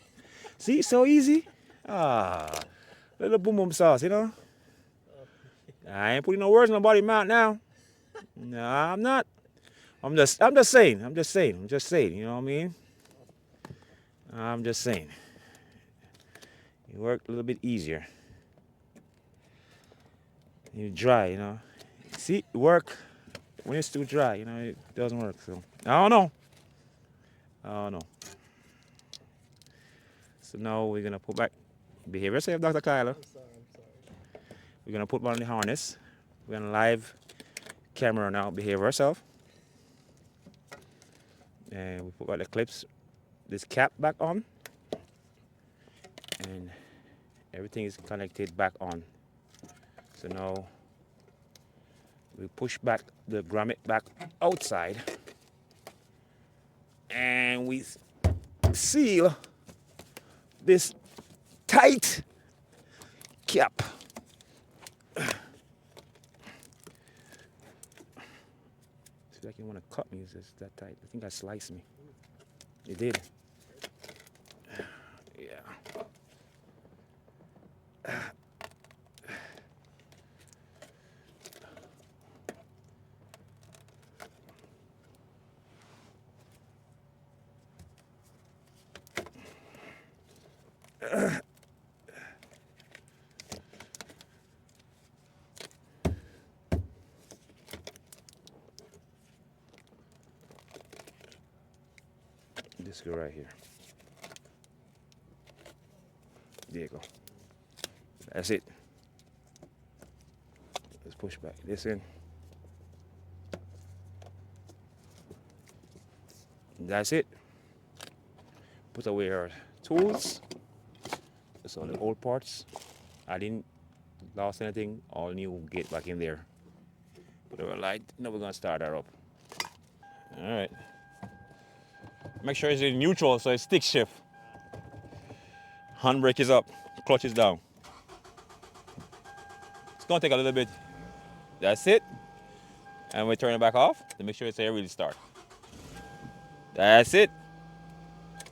See, so easy. Ah, little boom boom sauce, you know. I ain't putting no words in nobody's mouth now. No, I'm not. I'm just saying, you know what I mean? I'm just saying. You work a little bit easier. You dry, you know. See, work when it's too dry, you know, it doesn't work. So I don't know. So now we're gonna put back. Behave yourself, Dr. Kyler. We're gonna put on the harness. We're gonna live camera now. Behave yourself. And we put back the clips, this cap back on, and everything is connected back on. So now we push back the grommet back outside, and we seal this tight cap. It's like you want to cut me, it's just that tight. I think that sliced me. It did. Yeah. This go right here. There you go. That's it. Let's push back this in. That's it. Put away our tools. That's all the old parts. I didn't lost anything. All new. Get back in there. Put our light. Now we're gonna start her up. All right. Make sure it's in neutral so it's stick shift. Handbrake is up, clutch is down. It's gonna take a little bit. That's it. And we turn it back off to make sure it's a really start. That's it.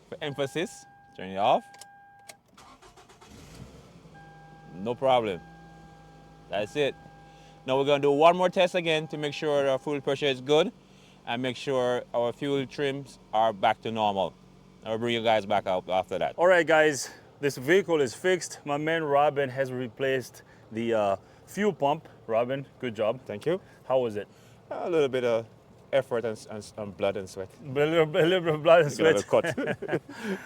For emphasis, turn it off. No problem. That's it. Now we're gonna do one more test again to make sure our fuel pressure is good and make sure our fuel trims are back to normal. I'll bring you guys back up after that. All right, guys, this vehicle is fixed. My man Robin has replaced the fuel pump. Robin, good job. Thank you. How was it? A little bit of effort and blood and sweat. A little bit of blood and sweat. Cut.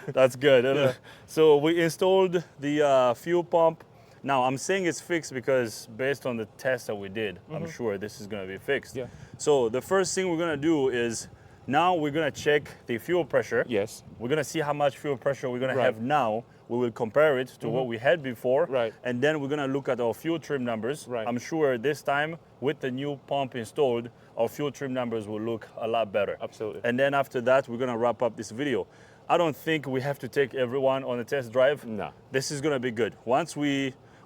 That's good. So we installed the fuel pump. Now, I'm saying it's fixed because based on the test that we did, I'm sure this is going to be fixed. Yeah. So the first thing we're going to do is now we're going to check the fuel pressure. Yes. We're going to see how much fuel pressure we're going to Right. have now. We will compare it to what we had before. Right. And then we're going to look at our fuel trim numbers. Right. I'm sure this time with the new pump installed, our fuel trim numbers will look a lot better. Absolutely. And then after that, we're going to wrap up this video. I don't think we have to take everyone on a test drive. No. This is going to be good.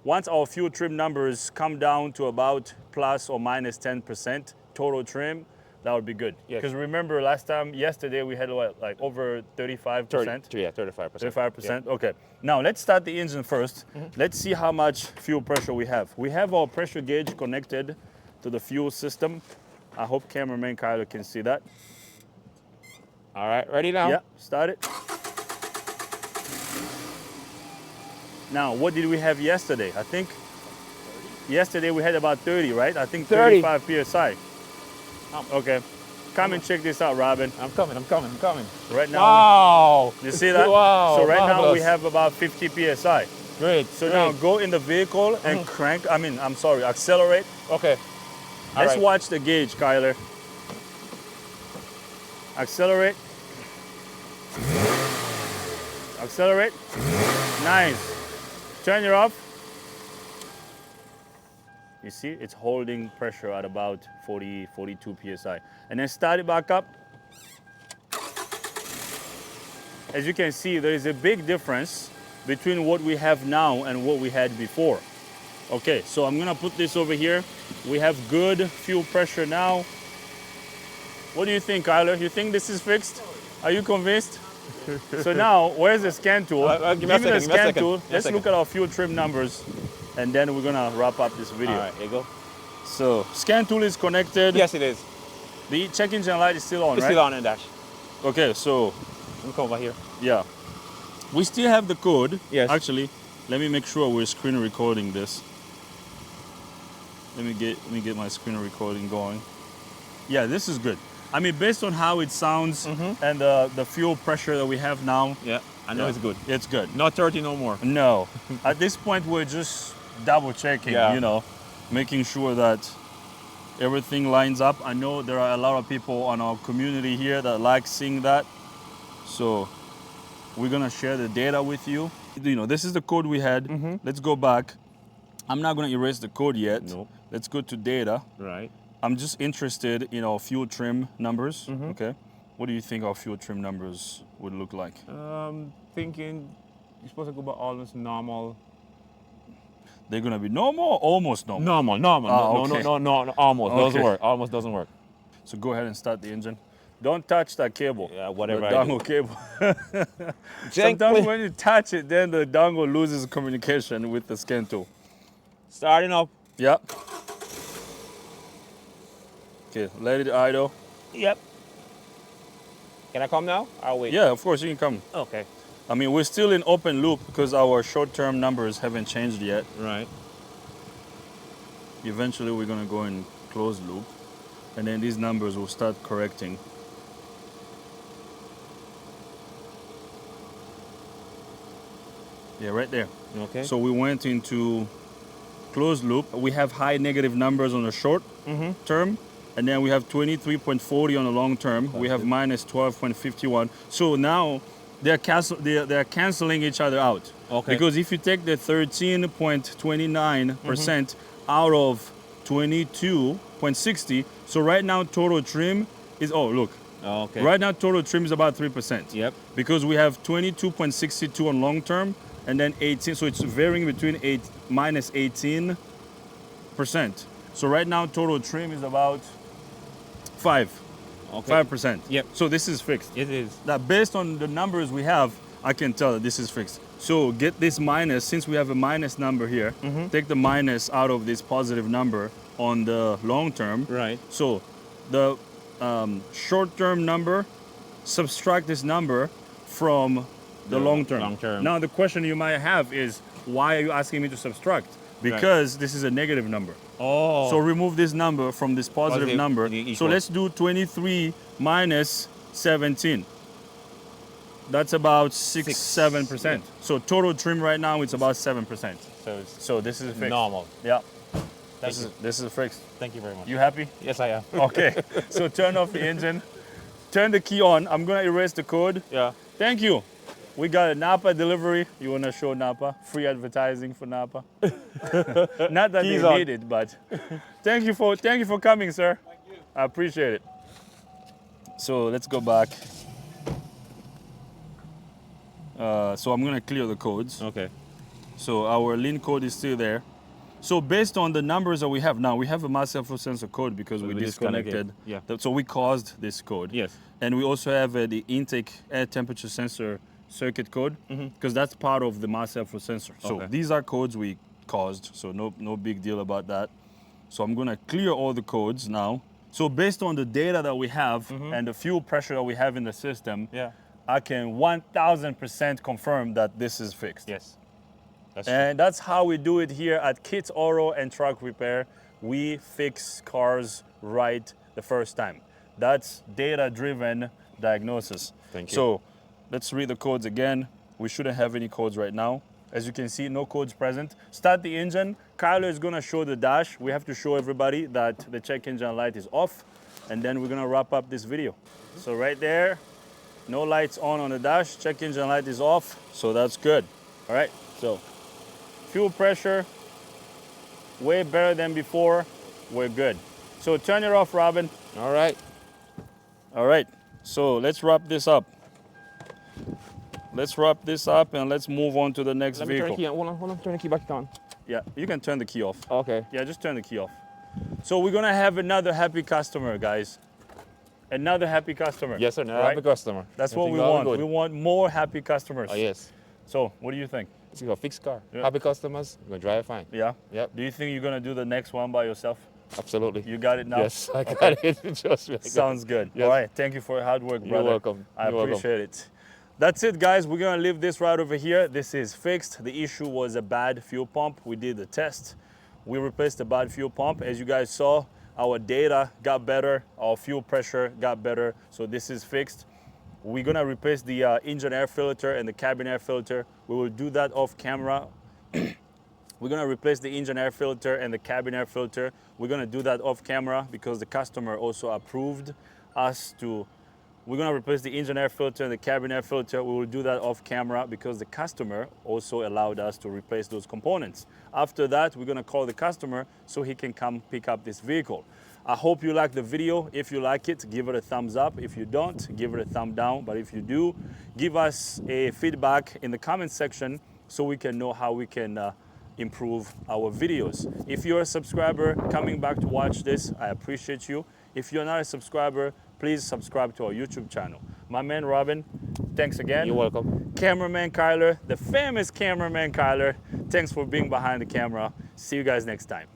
Once our fuel trim numbers come down to about plus or minus 10% total trim, that would be good. Yes. Because remember yesterday we had what, like over 35%? 35%. 35%, okay. Now let's start the engine first. Let's see how much fuel pressure we have. We have our pressure gauge connected to the fuel system. I hope cameraman Kyler can see that. All right, ready now? Yeah, start it. Now, what did we have yesterday? I think yesterday we had about 30, right? I think 30. 35 PSI. Okay. Come and check this out, Robin. I'm coming. Right now, Wow. you see that? Wow, So right now we marvelous. have about 50 PSI. Great. So now go in the vehicle and accelerate. Okay. All Let's right. watch the gauge, Kyler. Accelerate. Accelerate. Nice. Turn it off. You see, it's holding pressure at about 40, 42 PSI. And then start it back up. As you can see, there is a big difference between what we have now and what we had before. Okay, so I'm gonna put this over here. We have good fuel pressure now. What do you think, Kyler? You think this is fixed? Are you convinced? So now, where's the scan tool? Give me a the second, scan tool. Give me a Let's second. look at our fuel trim numbers, and then we're gonna wrap up this video. All right, here you go. So, scan tool is connected. Yes, it is. The check engine light is still on, It's right? still on in dash. Okay, so Let me come over here. yeah. We still have the code. Yes. Actually, let me make sure we're screen recording this. Let me get my screen recording going. Yeah, this is good. I mean, based on how it sounds and the fuel pressure that we have now, Yeah, I know yeah, it's good. it's good. Not 30 no more. No, at this point we're just double checking, Yeah. you know, making sure that everything lines up. I know there are a lot of people on our community here that like seeing that, so we're gonna share the data with you. You know, this is the code we had. Let's go back. I'm not gonna erase the code yet. No. Let's go to data. Right. I'm just interested in our fuel trim numbers. Okay, what do you think our fuel trim numbers would look like? Thinking you're supposed to go by almost normal. They're gonna be normal or almost normal? Normal. Ah, no, okay. no, almost. Doesn't Okay. work. Almost doesn't work. So go ahead and start the engine. Don't touch that cable. Yeah, whatever The I do. dongle cable. Gently. Sometimes when you touch it, then the dongle loses communication with the scan tool. Starting up. Yep. Okay, let it idle. Yep. Can I come now? I'll wait. Yeah, of course you can come. Okay. I mean, we're still in open loop because our short-term numbers haven't changed yet. Right. Eventually, we're gonna go in closed loop, and then these numbers will start correcting. Yeah, right there. Okay. So we went into closed loop. We have high negative numbers on the short term, and then we have 23.40 on the long term. We have minus 12.51. So now they're canceling each other out. Okay. Because if you take the 13.29% out of 22.60, so right now total trim is, oh look, Okay. right now total trim is about 3%. Yep. Because we have 22.62 on long term and then 18, so it's varying between minus 18%. So right now total trim is about 5%. Okay. Yep. So this is fixed. It is. Now based on the numbers we have, I can tell that this is fixed. So get this minus, since we have a minus number here, take the minus out of this positive number on the long term. Right. So the short-term number, subtract this number from the long term. long term. Now the question you might have is, why are you asking me to subtract? Because this is a negative number. Oh. So remove this number from this positive Positive number. equal. So let's do 23 minus 17. That's about 6-7%. Yeah. So total trim right now it's about 7%. So it's So this is fixed. normal. Yeah. Thank you. This is fixed. Thank you very much. You happy? Yes, I am. Okay. So turn off the engine. Turn the key on. I'm gonna erase the code. Yeah. Thank you. We got a Napa delivery. You wanna show Napa? Free advertising for Napa. Not that Keys they on. need it, but thank you for coming, sir. Thank you. I appreciate it. So let's go back. So I'm gonna clear the codes. Okay. So our lean code is still there. So based on the numbers that we have now, we have a mass effluent sensor code because we disconnected. Yeah. So we caused this code. Yes. And we also have the intake air temperature sensor circuit code because that's part of the mass effluent sensor. So Okay. these are codes we caused. So no big deal about that. So I'm gonna clear all the codes now. So based on the data that we have and the fuel pressure that we have in the system, Yeah. I can 1000% confirm that this is fixed. Yes. That's And that's how we do it here at Kits Auto and Truck Repair. We fix cars right the first time. That's data-driven diagnosis. Thank you. So let's read the codes again. We shouldn't have any codes right now. As you can see, no codes present. Start the engine. Kyler is gonna show the dash. We have to show everybody that the check engine light is off, and then we're gonna wrap up this video. So right there, no lights on the dash. Check engine light is off, so that's good. All right, so fuel pressure, way better than before. We're good. So turn it off, Robin. All right. All right, so let's wrap this up. Let's wrap this up and let's move on to the next Let me turn the vehicle. key on. Hold on. Turn the key back on. Yeah, you can turn the key off. Okay. Yeah, just turn the key off. So we're gonna have another happy customer, guys. Another happy customer. Yes, sir. Now right? happy customer. That's what we Everything all want. good. We want more happy customers. Oh, yes. So what do you think? It's a fixed car. Yeah. Happy customers. We're gonna drive fine. Yeah? Yep. Do you think you're gonna do the next one by yourself? Absolutely. You got it now? Yes, I got it. Trust me. I got it. Sounds good. Yes. All right. Thank you for your hard work, brother. You're welcome. I You're welcome. appreciate it. That's it, guys. We're going to leave this right over here. This is fixed. The issue was a bad fuel pump. We did the test. We replaced the bad fuel pump. As you guys saw, our data got better. Our fuel pressure got better. So this is fixed. We're going to replace the engine air filter and the cabin air filter. We will do that off camera. We're gonna replace the engine air filter and the cabin air filter. We're gonna do that off camera because the customer also approved us to. We're gonna replace the engine air filter and the cabin air filter. We will do that off camera because the customer also allowed us to replace those components. After that, we're gonna call the customer so he can come pick up this vehicle. I hope you like the video. If you like it, give it a thumbs up. If you don't, give it a thumb down. But if you do, give us a feedback in the comment section so we can know how we can improve our videos. If you're a subscriber coming back to watch this, I appreciate you. If you're not a subscriber, please subscribe to our YouTube channel. My man Robin, thanks again. You're welcome. Cameraman Kyler, the famous cameraman Kyler, thanks for being behind the camera. See you guys next time.